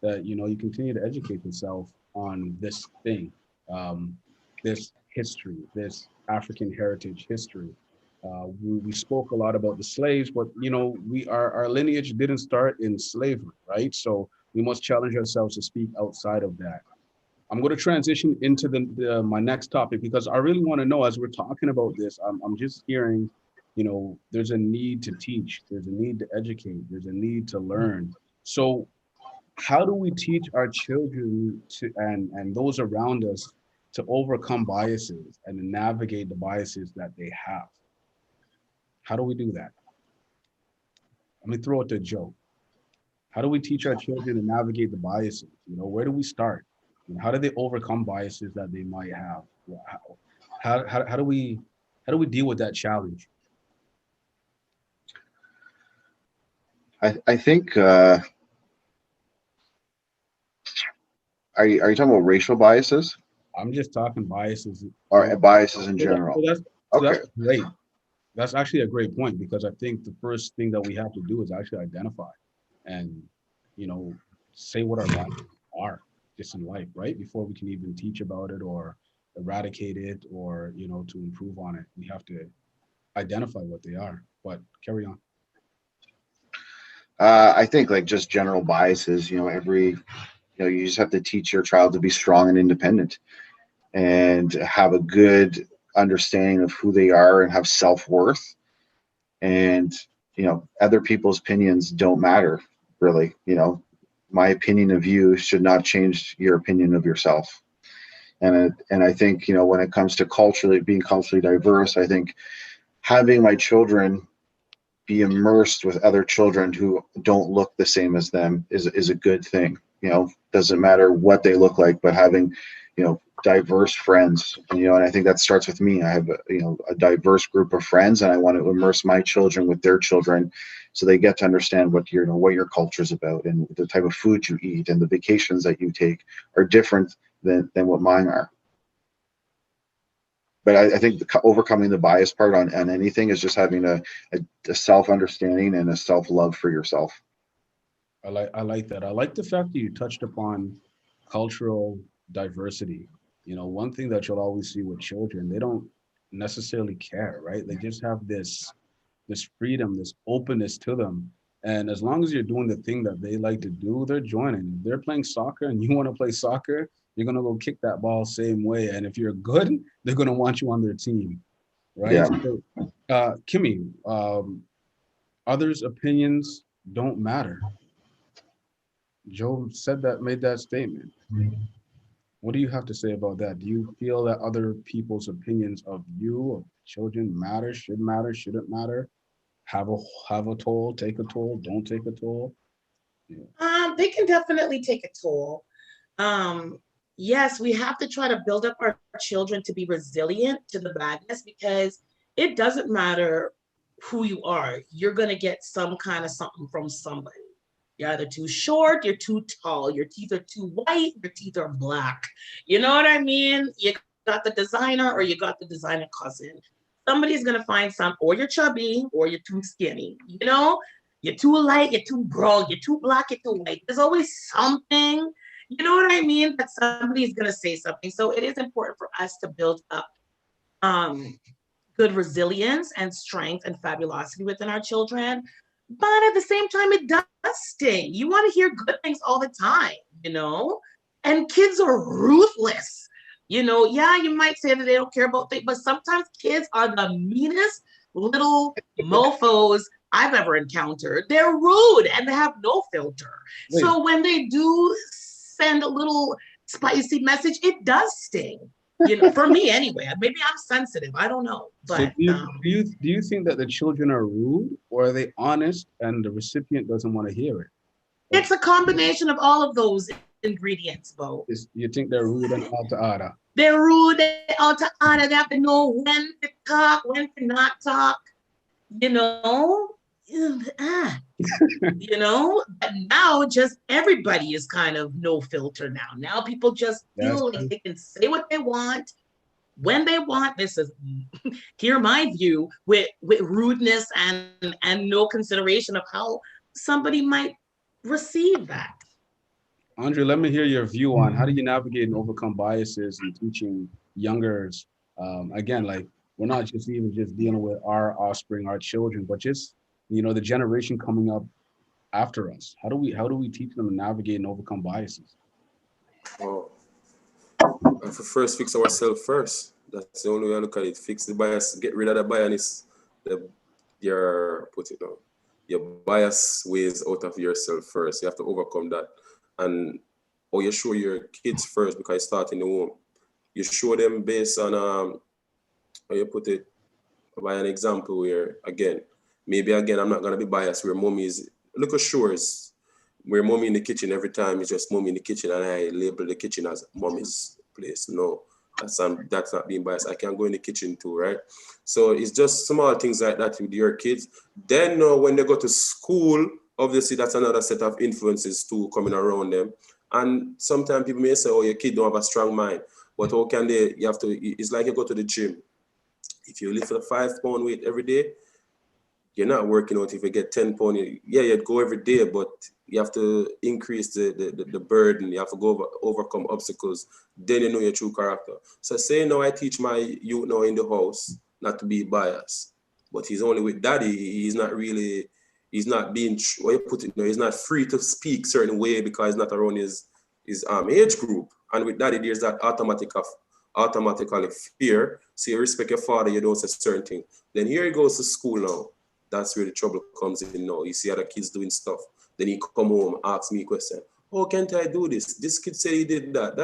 that, you know, you continue to educate yourself on this thing, this history, this African heritage history. We spoke a lot about the slaves, but, you know, our lineage didn't start in slavery, right? So we must challenge ourselves to speak outside of that. I'm going to transition into my next topic, because I really want to know, as we're talking about this, I'm just hearing, you know, there's a need to teach, there's a need to educate, there's a need to learn. So how do we teach our children to and those around us to overcome biases and to navigate the biases that they have? How do we do that? Let me throw it to Joe. How do we teach our children to navigate the biases? You know, where do we start? And how do they overcome biases that they might have? How do we deal with that challenge? I think are you talking about racial biases? I'm just talking biases. Or biases in general. So that's great. That's actually a great point, because I think the first thing that we have to do is actually identify and, you know, say what our lives are just in life, right? Before we can even teach about it or eradicate it or, you know, to improve on it. We have to identify what they are. But carry on. I think like just general biases, you just have to teach your child to be strong and independent and have a good understanding of who they are and have self-worth. And, other people's opinions don't matter really. My opinion of you should not change your opinion of yourself. And I think, when it comes to being culturally diverse, I think having my children be immersed with other children who don't look the same as them is a good thing. Doesn't matter what they look like, but having, diverse friends, and I think that starts with me. I have a diverse group of friends, and I want to immerse my children with their children so they get to understand what your culture is about, and the type of food you eat and the vacations that you take are different than what mine are. But I think overcoming the bias part on anything is just having a self-understanding and a self-love for yourself. I like that. I like the fact that you touched upon cultural diversity. One thing that you'll always see with children, they don't necessarily care, right? They just have this freedom, this openness to them. And as long as you're doing the thing that they like to do, they're joining. If they're playing soccer and you want to play soccer, you're going to go kick that ball same way. And if you're good, they're going to want you on their team, right? Yeah. So, Kimmy, others' opinions don't matter. Joe made that statement. What do you have to say about that? Do you feel that other people's opinions of you, of children, matter, shouldn't matter? Have a toll, take a toll, don't take a toll? Yeah. They can definitely take a toll. Yes, we have to try to build up our children to be resilient to the badness, because it doesn't matter who you are. You're going to get some kind of something from somebody. You're either too short, you're too tall, your teeth are too white, your teeth are black. You know what I mean? You got the designer or you got the designer cousin. Somebody's going to find or you're chubby or you're too skinny. You're too light, you're too broad, you're too black, you're too white. There's always something, you know what I mean, that somebody's going to say something. So it is important for us to build up good resilience and strength and fabulosity within our children. But at the same time, it does sting. You want to hear good things all the time, and kids are ruthless. Yeah, you might say that they don't care about things, but sometimes kids are the meanest little mofos I've ever encountered. They're rude and they have no filter. Wait. So when they do send a little spicy message, it does sting. For me anyway. Maybe I'm sensitive. I don't know. But so do you think that the children are rude, or are they honest and the recipient doesn't want to hear it? It's a combination of all of those ingredients, Bo. You think they're rude and out to order? They're rude, they're out to order. They have to know when to talk, when to not talk. But now just everybody is kind of no filter now. Now people just feel like they can say what they want when they want. This is hear my view with rudeness and no consideration of how somebody might receive that. Andre, let me hear your view on how do you navigate and overcome biases in teaching youngers. Again, like we're not just dealing with our offspring, our children, but just the generation coming up after us. How do we teach them to navigate and overcome biases? Oh, if we first fix ourselves first, that's the only way I look at it. Fix the bias, get rid of the bias, your bias ways out of yourself first. You have to overcome that. And you show your kids first, because you start in the home. You show them based on how you put it, by an example where I'm not gonna be biased, where mommy is, look at Shores, where mommy in the kitchen every time is just mommy in the kitchen, and I label the kitchen as mommy's place. No, that's not being biased. I can go in the kitchen too, right? So it's just small things like that with your kids. Then when they go to school, obviously that's another set of influences too coming around them. And sometimes people may say, oh, your kid don't have a strong mind. But how can they? It's like you go to the gym. If you lift a 5 pound weight every day, you're not working out. If you get 10 pound, you'd go every day, but you have to increase the burden. You have to overcome obstacles. Then you know your true character. So say now I teach my youth now in the house not to be biased, but he's only with daddy. He's not being, what you put it, he's not free to speak certain way because he's not around his age group. And with daddy, there's that automatically fear. So you respect your father, you don't say certain thing. Then here he goes to school now. That's where the trouble comes in now. You see other kids doing stuff. Then he come home, ask me a question. Oh, can't I do this? This kid said he did that.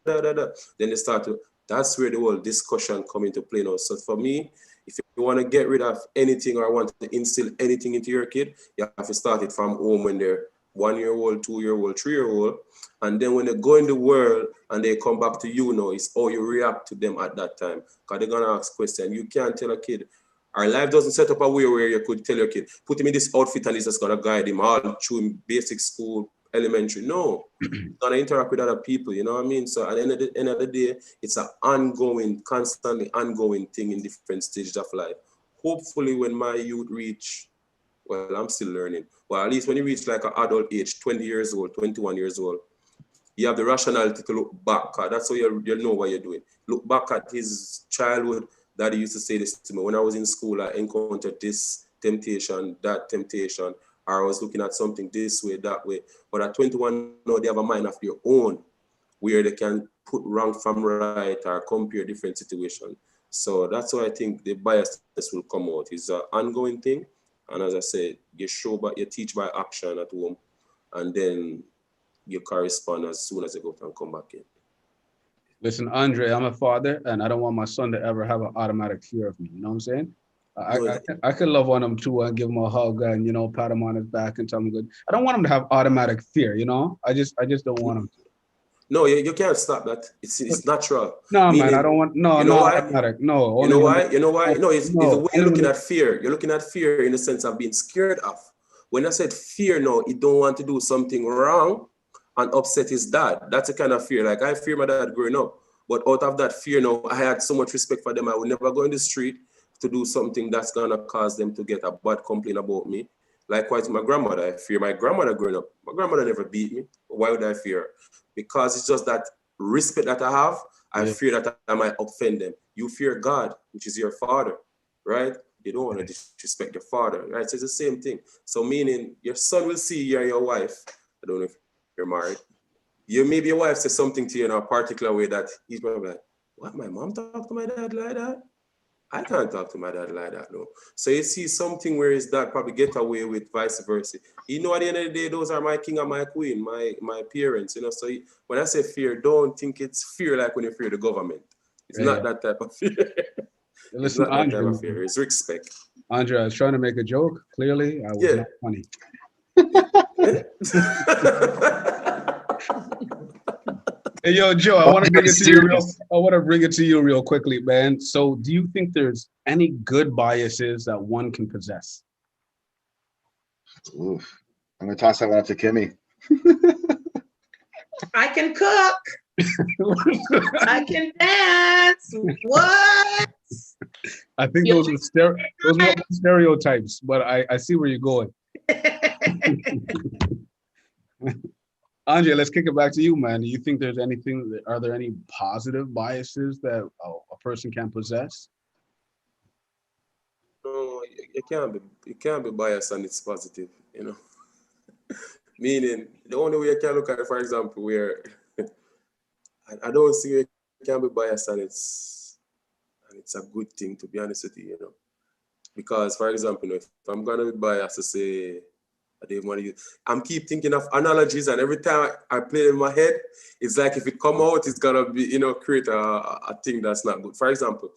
Then they start to, that's where the whole discussion come into play now. So for me, if you want to get rid of anything or want to instill anything into your kid, you have to start it from home when they're 1 year old, 2 year old, 3 year old. And then when they go in the world and they come back to you now, it's how you react to them at that time. Because they're going to ask questions. You can't tell a kid, our life doesn't set up a way where you could tell your kid, put him in this outfit and it's just going to guide him all through in basic school, elementary. No, he's going to interact with other people, you know what I mean? So at the end of the day, it's an ongoing, constantly ongoing thing in different stages of life. Hopefully when my youth reach, well, I'm still learning, but at least when you reach like an adult age, 20 years old, 21 years old, you have the rationality to look back. That's how you know what you're doing. Look back at his childhood. Daddy used to say this to me. When I was in school, I encountered this temptation, that temptation, or I was looking at something this way, that way. But at 21, now they have a mind of their own where they can put wrong from right or compare different situations. So that's why I think the biasness will come out. It's an ongoing thing. And as I said, you teach by action at home, and then you correspond as soon as you go out and come back in. Listen, Andre, I'm a father, and I don't want my son to ever have an automatic fear of me. You know what I'm saying? I could love on him too and give him a hug and, you know, pat him on his back and tell him good. I don't want him to have automatic fear, you know? I just don't want him to. No, you can't stop that. It's natural. No, man, I don't want, no, automatic. No. You know why? You know why? No, it's the way you're looking at fear. You're looking at fear in the sense of being scared of. When I said fear, no, he don't want to do something wrong and upset his dad. That's the kind of fear. Like I fear my dad growing up, but out of that fear, no, I had so much respect for them. I would never go in the street to do something that's gonna cause them to get a bad complaint about me. Likewise, my grandmother, I fear my grandmother growing up. My grandmother never beat me. Why would I fear her? Because it's just that respect that I have. I fear that I might offend them. You fear God, which is your father, right? You don't want to disrespect your father, right? So it's the same thing. So meaning your son will see you and your wife. I don't know if you're married. Maybe your wife says something to you in a particular way that he's probably like, what, my mom talk to my dad like that? I can't talk to my dad like that, no. So you see something where his dad probably get away with vice versa. You know, at the end of the day, those are my king and my queen, my parents, you know. So when I say fear, don't think it's fear like when you fear the government. It's not that type of fear. Listen, it's not Andre, that type of fear. It's respect. Andre, I was trying to make a joke. Clearly, I was not funny. Hey, yo, Joe, I want to bring it to you real quickly, man. So do you think there's any good biases that one can possess? Oof. I'm going to toss that one up to Kimmy. I can cook. I can dance. What? I think those are stereotypes, but I see where you're going. Andre, let's kick it back to you, man. Do you think are there any positive biases that a person can possess? No, it can't be biased and it's positive, you know. Meaning the only way you can look at it, for example, where I don't see where it can be biased and it's a good thing, to be honest with you, you know. Because for example, if I'm gonna be biased to say I'm keep thinking of analogies, and every time I play it in my head, it's like if it come out, it's gonna be, you know, create a thing that's not good. For example,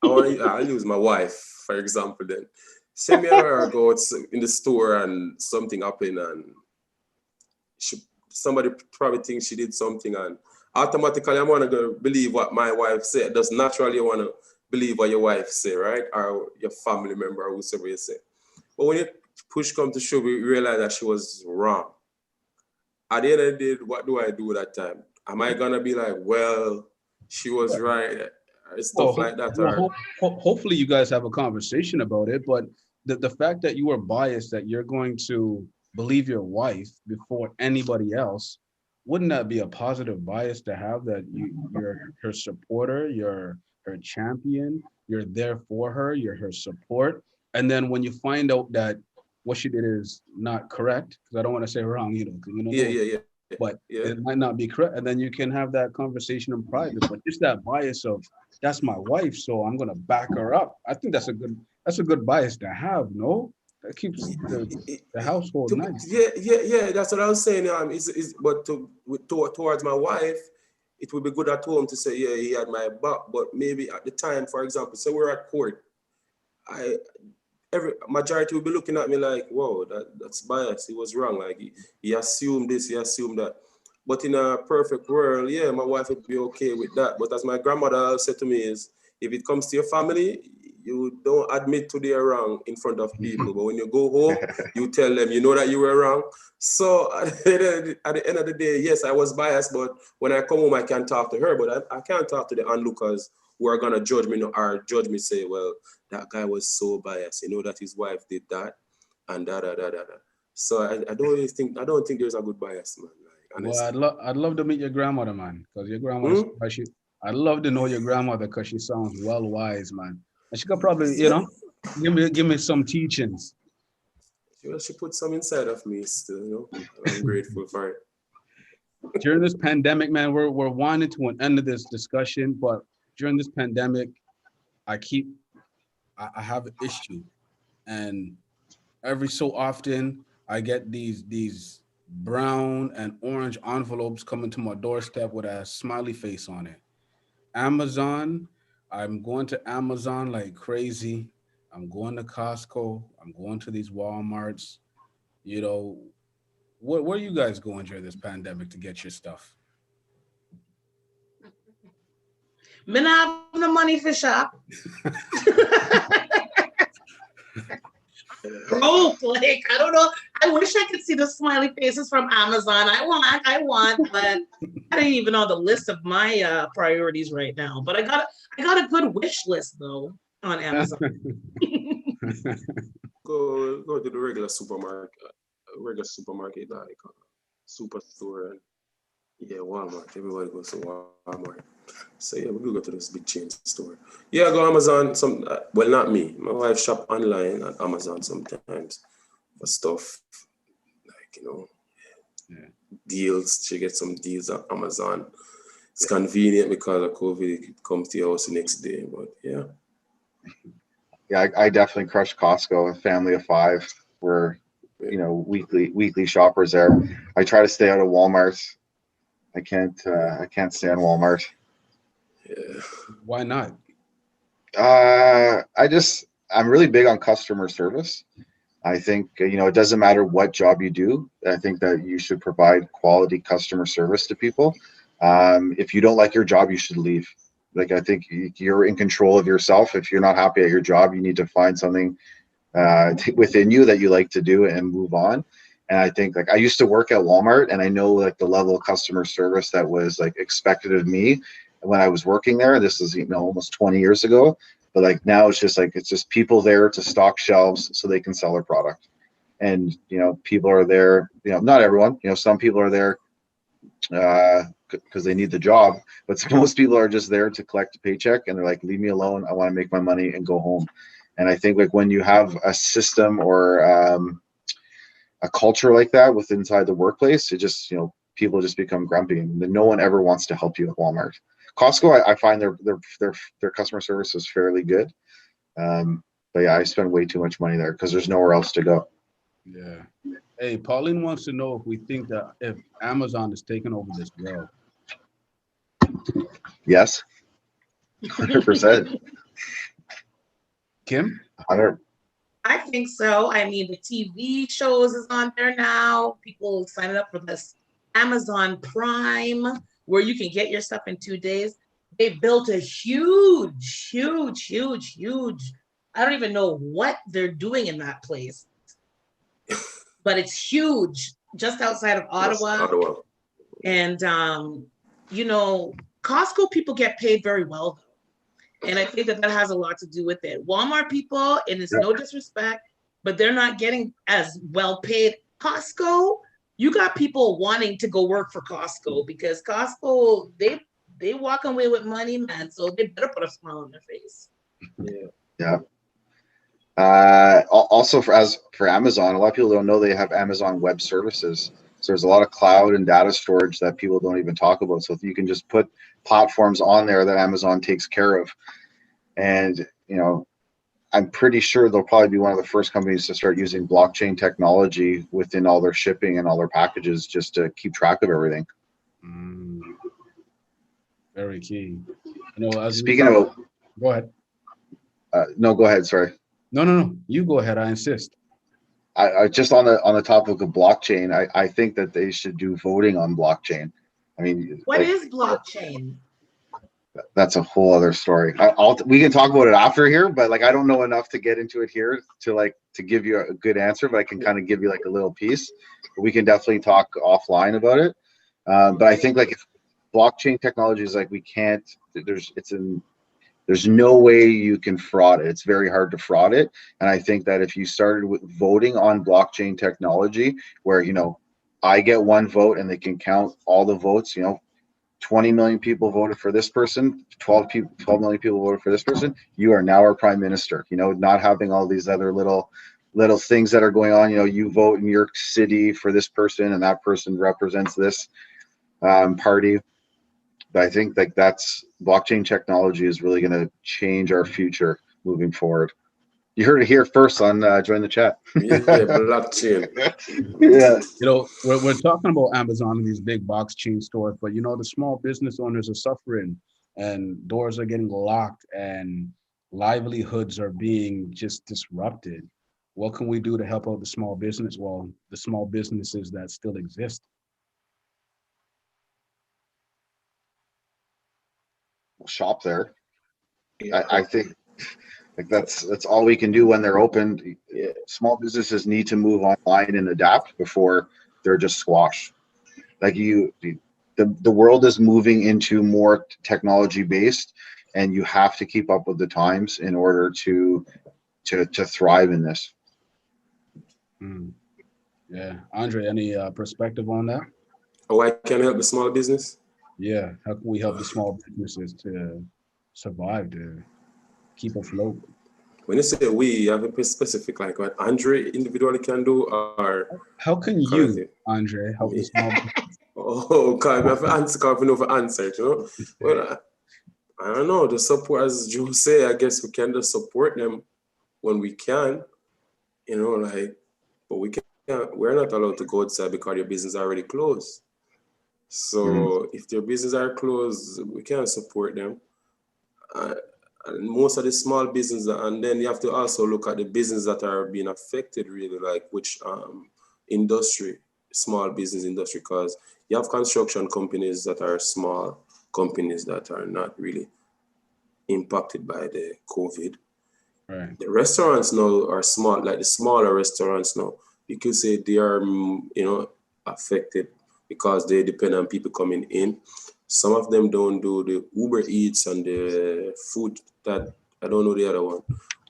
I'll use my wife, for example, then. Say me and her go in the store and something happened and somebody probably thinks she did something and automatically I'm gonna believe what my wife said. Does naturally want to believe what your wife say, right? Or your family member or whoever you say. But when you push come to shove, we realize that she was wrong. At the end of the day, what do I do that time? Am I gonna be like, well, she was right, stuff like that. Hopefully you guys have a conversation about it, but the fact that you are biased, that you're going to believe your wife before anybody else, wouldn't that be a positive bias to have, that you're her supporter, you're her champion, you're there for her, you're her support. And then when you find out that what she did is not correct, because I don't want to say wrong, Yeah. but it might not be correct. And then you can have that conversation in private, but just that bias of, that's my wife, so I'm going to back her up. I think that's a good bias to have, no? That keeps the household nice. Yeah. That's what I was saying. But towards my wife, it would be good at home to say, yeah, he had my back. But maybe at the time, for example, say we're at court, every majority will be looking at me like, whoa, that's bias. He was wrong. Like he assumed this, he assumed that. But in a perfect world, yeah, my wife would be okay with that. But as my grandmother said to me is, if it comes to your family, you don't admit to they're wrong in front of people. But when you go home, you tell them, you know that you were wrong. So at the end of the day, yes, I was biased, but when I come home, I can talk to her, but I can't talk to the onlookers who are gonna judge me or judge me, say, well, that guy was so biased, you know that his wife did that and da. So I don't think there's a good bias, man. Like, well, I'd love to meet your grandmother, man, because your grandmother, I'd love to know your grandmother, because she sounds well wise, man. And she could probably, give me some teachings. She put some inside of me still, I'm grateful for it. During this pandemic, man, we're winding to an end of this discussion, but during this pandemic, I have an issue, and every so often I get these brown and orange envelopes coming to my doorstep with a smiley face on it. Amazon, I'm going to Amazon like crazy. I'm going to Costco. I'm going to these Walmarts. Where are you guys going during this pandemic to get your stuff? Me not have the money for shop. Broke, like, I don't know. I wish I could see the smiley faces from Amazon. I want, but I don't even know the list of my priorities right now. But I got a good wish list though on Amazon. Go to the regular supermarket like superstore, and Walmart. Everybody goes to Walmart. So yeah, we go to this big chain store. Yeah, go Amazon. Well, not me. My wife shop online at Amazon sometimes for stuff like deals. She gets some deals at Amazon. It's convenient because of COVID. It comes to your house the next day. But yeah. Yeah, I definitely crush Costco. A family of 5. We're weekly shoppers there. I try to stay out of Walmart. I can't stand Walmart. Yeah. Why not? I'm really big on customer service. I think, it doesn't matter what job you do. I think that you should provide quality customer service to people. If you don't like your job, you should leave. Like, I think you're in control of yourself. If you're not happy at your job, you need to find something within you that you like to do and move on. And I think, like, I used to work at Walmart, and I know like the level of customer service that was like expected of me when I was working there. This is almost 20 years ago. But like now it's just people there to stock shelves so they can sell their product. And people are there, not everyone, some people are there because they need the job, but most people are just there to collect a paycheck, and they're like, leave me alone, I want to make my money and go home. And I think, like, when you have a system or a culture like that inside the workplace, it just people just become grumpy, and no one ever wants to help you at Walmart. Costco, I find their customer service is fairly good, but yeah, I spend way too much money there because there's nowhere else to go. Yeah. Hey, Pauline wants to know if we think that if Amazon is taking over this world. Yes, 100%. Kim? 100. I think so. I mean, the TV shows is on there now. People signing up for this Amazon Prime, where you can get your stuff in 2 days. They built a huge, I don't even know what they're doing in that place, but it's huge, just outside of Ottawa. And, Costco people get paid very well. And I think that that has a lot to do with it. Walmart people, and it's no disrespect, but they're not getting as well paid. Costco, you got people wanting to go work for Costco because Costco, they walk away with money, man. So they better put a smile on their face. Yeah. Also for Amazon, a lot of people don't know they have Amazon Web Services. So there's a lot of cloud and data storage that people don't even talk about. So if you can just put platforms on there that Amazon takes care of, and I'm pretty sure they'll probably be one of the first companies to start using blockchain technology within all their shipping and all their packages just to keep track of everything. Very key. As Speaking of, go ahead. No, go ahead. Sorry. No. You go ahead. I insist. I just on the topic of blockchain, I think that they should do voting on blockchain. I mean, What is blockchain? That's a whole other story. We can talk about it after here, but I don't know enough to get into it here to give you a good answer, but I can kind of give you a little piece. We can definitely talk offline about it. But I think if blockchain technology is we can't, there's no way you can fraud it. It's very hard to fraud it. And I think that if you started with voting on blockchain technology, where, I get one vote and they can count all the votes, 20 million people voted for this person, 12 million people voted for this person, you are now our prime minister, not having all these other little things that are going on. You vote in your city for this person and that person represents this party. But I think that's blockchain technology is really going to change our future moving forward. You heard it here first on Join the Chat. Yeah, blockchain. Yeah. We're talking about Amazon and these big box chain stores, but the small business owners are suffering and doors are getting locked and livelihoods are being just disrupted. What can we do to help out the small business? Well, the small businesses that still exist. Shop there. I think that's all we can do when they're open. Small businesses need to move online and adapt before they're just squashed. The world is moving into more technology based, and you have to keep up with the times in order to thrive in this. Yeah, Andre, any perspective on that? How I can help the small business? Yeah, how can we help the small businesses to survive, to keep afloat? When you say we, you have a specific what Andre individually can do, or how can you, Andre, help the small business? Oh, can't have an answer, can't know for answer, Well, I don't know. The support, as Joe say, I guess we can just support them when we can, but we can't. We're not allowed to go outside because your business is already closed. So if their business are closed, we can't support them. And most of the small business, and then you have to also look at the business that are being affected, really, which industry, small business industry, because you have construction companies that are small companies that are not really impacted by the COVID. Right. The restaurants now are small, the smaller restaurants now, you could say they are, affected because they depend on people coming in. Some of them don't do the Uber Eats and the food that, I don't know the other one.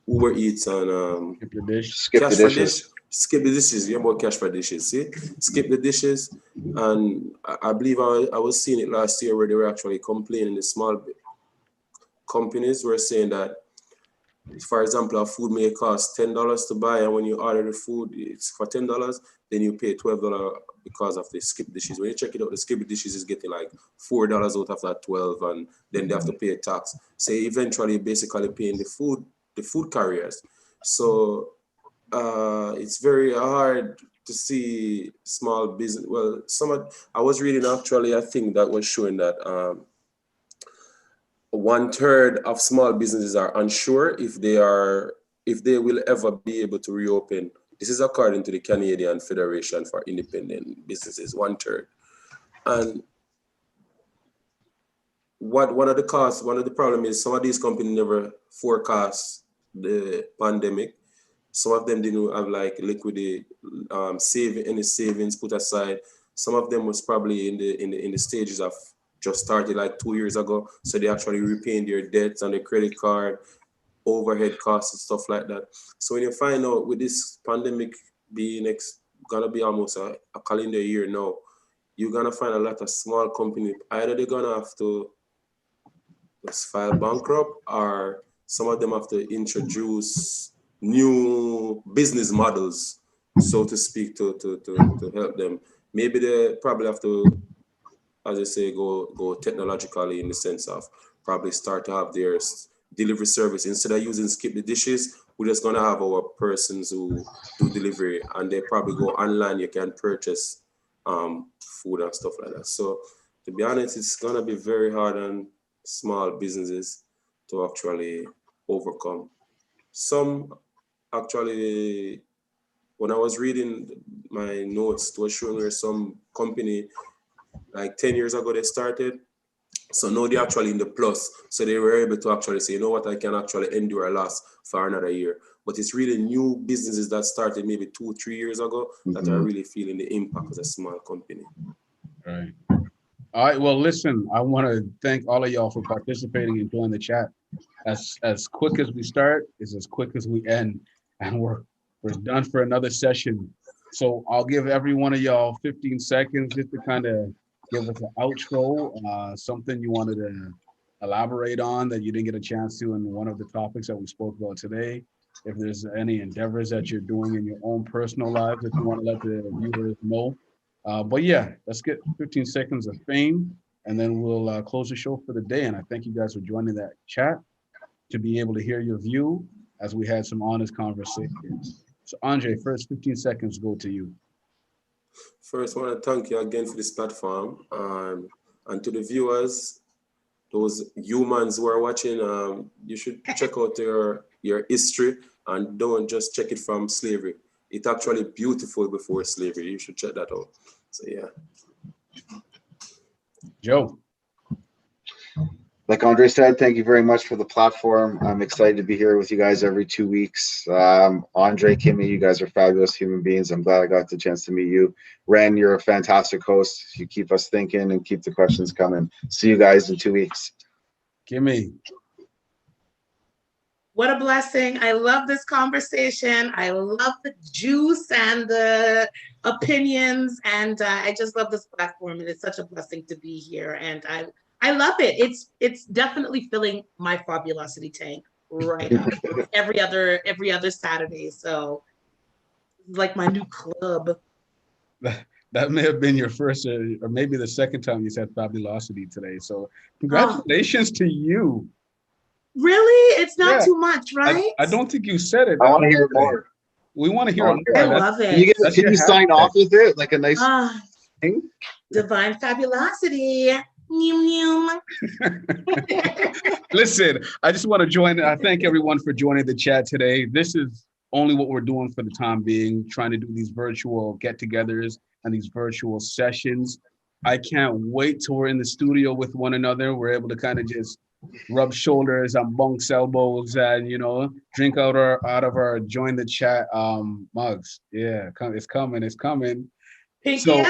Uber Eats and Skip the dishes. Skip the dishes. You're about cash for dishes. See? Skip the dishes. And I believe I was seeing it last year where they were actually complaining. The small companies were saying that, for example, a food may cost $10 to buy, and when you order the food, it's for $10, then you pay $12 because of the skip dishes. When you check it out, the skip dishes is getting $4 out of that 12, and then they have to pay a tax. So eventually, basically paying the food carriers. So it's very hard to see small business. Well, I was reading actually a thing that was showing that 1/3 of small businesses are unsure if they will ever be able to reopen. This is according to the Canadian Federation for Independent Businesses, 1/3. And one of the problems is some of these companies never forecast the pandemic. Some of them didn't have liquidity, any savings put aside. Some of them was probably in the stages of just started like 2 years ago. So they actually repaying their debts on their credit card, overhead costs and stuff like that. So when you find out with this pandemic being gonna be almost a calendar year now, you're gonna find a lot of small companies, either they're gonna have to just file bankrupt, or some of them have to introduce new business models, so to speak, to help them. Maybe they probably have to, as I say, go technologically, in the sense of probably start to have their delivery service. Instead of using Skip the Dishes, we're just gonna have our persons who do delivery, and they probably go online. You can purchase food and stuff like that. So to be honest, it's gonna be very hard on small businesses to actually overcome. Some actually, when I was reading my notes, it was showing where some company like 10 years ago they started. So now they're actually in the plus. So they were able to actually say, you know what, I can actually endure a loss for another year. But it's really new businesses that started maybe 2-3 years ago that are really feeling the impact as a small company. Right. All right. Well, listen, I want to thank all of y'all for participating and joining the chat. As quick as we start is as quick as we end, and we're done for another session. So I'll give every one of y'all 15 seconds just to kind of give us an outro, something you wanted to elaborate on that you didn't get a chance to in one of the topics that we spoke about today. If there's any endeavors that you're doing in your own personal lives that you want to let the viewers know. But yeah, let's get 15 seconds of fame, and then we'll close the show for the day. And I thank you guys for joining that chat to be able to hear your view as we had some honest conversations. So Andre, first 15 seconds go to you. First, I want to thank you again for this platform, and to the viewers, those humans who are watching, you should check out your history, and don't just check it from slavery. It's actually beautiful before slavery. You should check that out. So yeah. Joe. Like Andre said, thank you very much for the platform. I'm excited to be here with you guys every 2 weeks. Andre, Kimmy, you guys are fabulous human beings. I'm glad I got the chance to meet you. Ren, you're a fantastic host. You keep us thinking and keep the questions coming. See you guys in 2 weeks. Kimmy. What a blessing. I love this conversation. I love the juice and the opinions. And I just love this platform. And it's such a blessing to be here. And I love it. It's definitely filling my Fabulosity tank right up every other Saturday. So it's like my new club. That may have been your first or maybe the second time you said Fabulosity today. So congratulations to you. Really? It's not too much, right? I don't think you said it. I want to hear more. We want to hear more. I love it. Can you sign off with it? Like a nice thing? Divine Fabulosity. Listen, I just want to join. I thank everyone for joining the chat today. This is only what we're doing for the time being, trying to do these virtual get-togethers and these virtual sessions. I can't wait till we're in the studio with one another. We're able to kind of just rub shoulders and bunks elbows and, you know, drink out of our join the chat mugs. Yeah, it's coming. So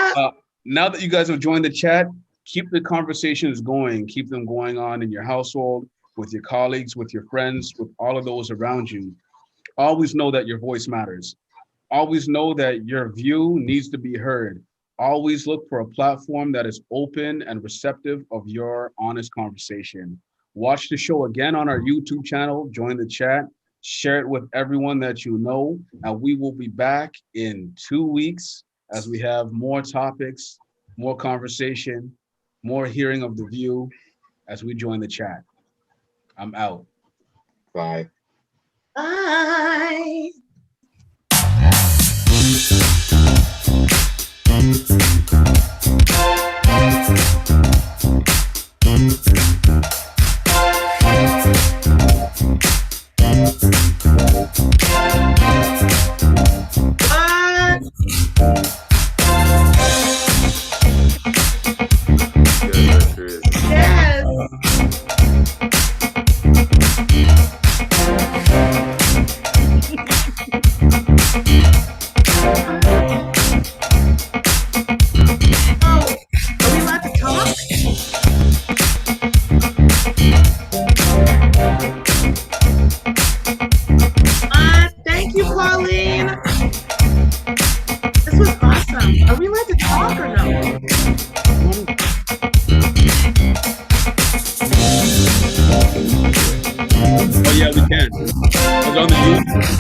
now that you guys have joined the chat, keep the conversations going, keep them going on in your household, with your colleagues, with your friends, with all of those around you. Always know that your voice matters. Always know that your view needs to be heard. Always look for a platform that is open and receptive of your honest conversation. Watch the show again on our YouTube channel, join the chat, share it with everyone that you know, and we will be back in 2 weeks as we have more topics, more conversation, more hearing of the view as we join the chat. I'm out. Bye. Bye. Yes.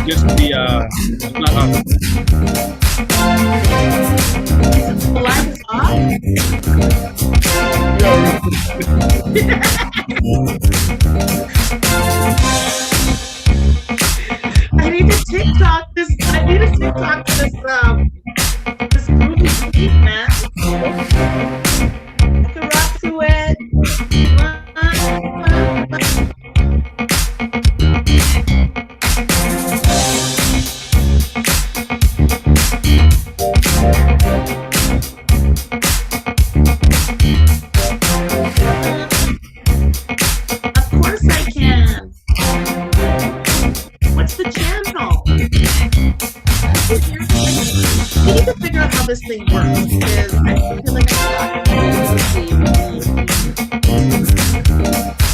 just the it's not up. The live is off? I need to TikTok this. I need to TikTok this groovy beat, man. I can rock to it. Of course I can. What's the channel? We need to figure out how this thing works because I feel like I'm not.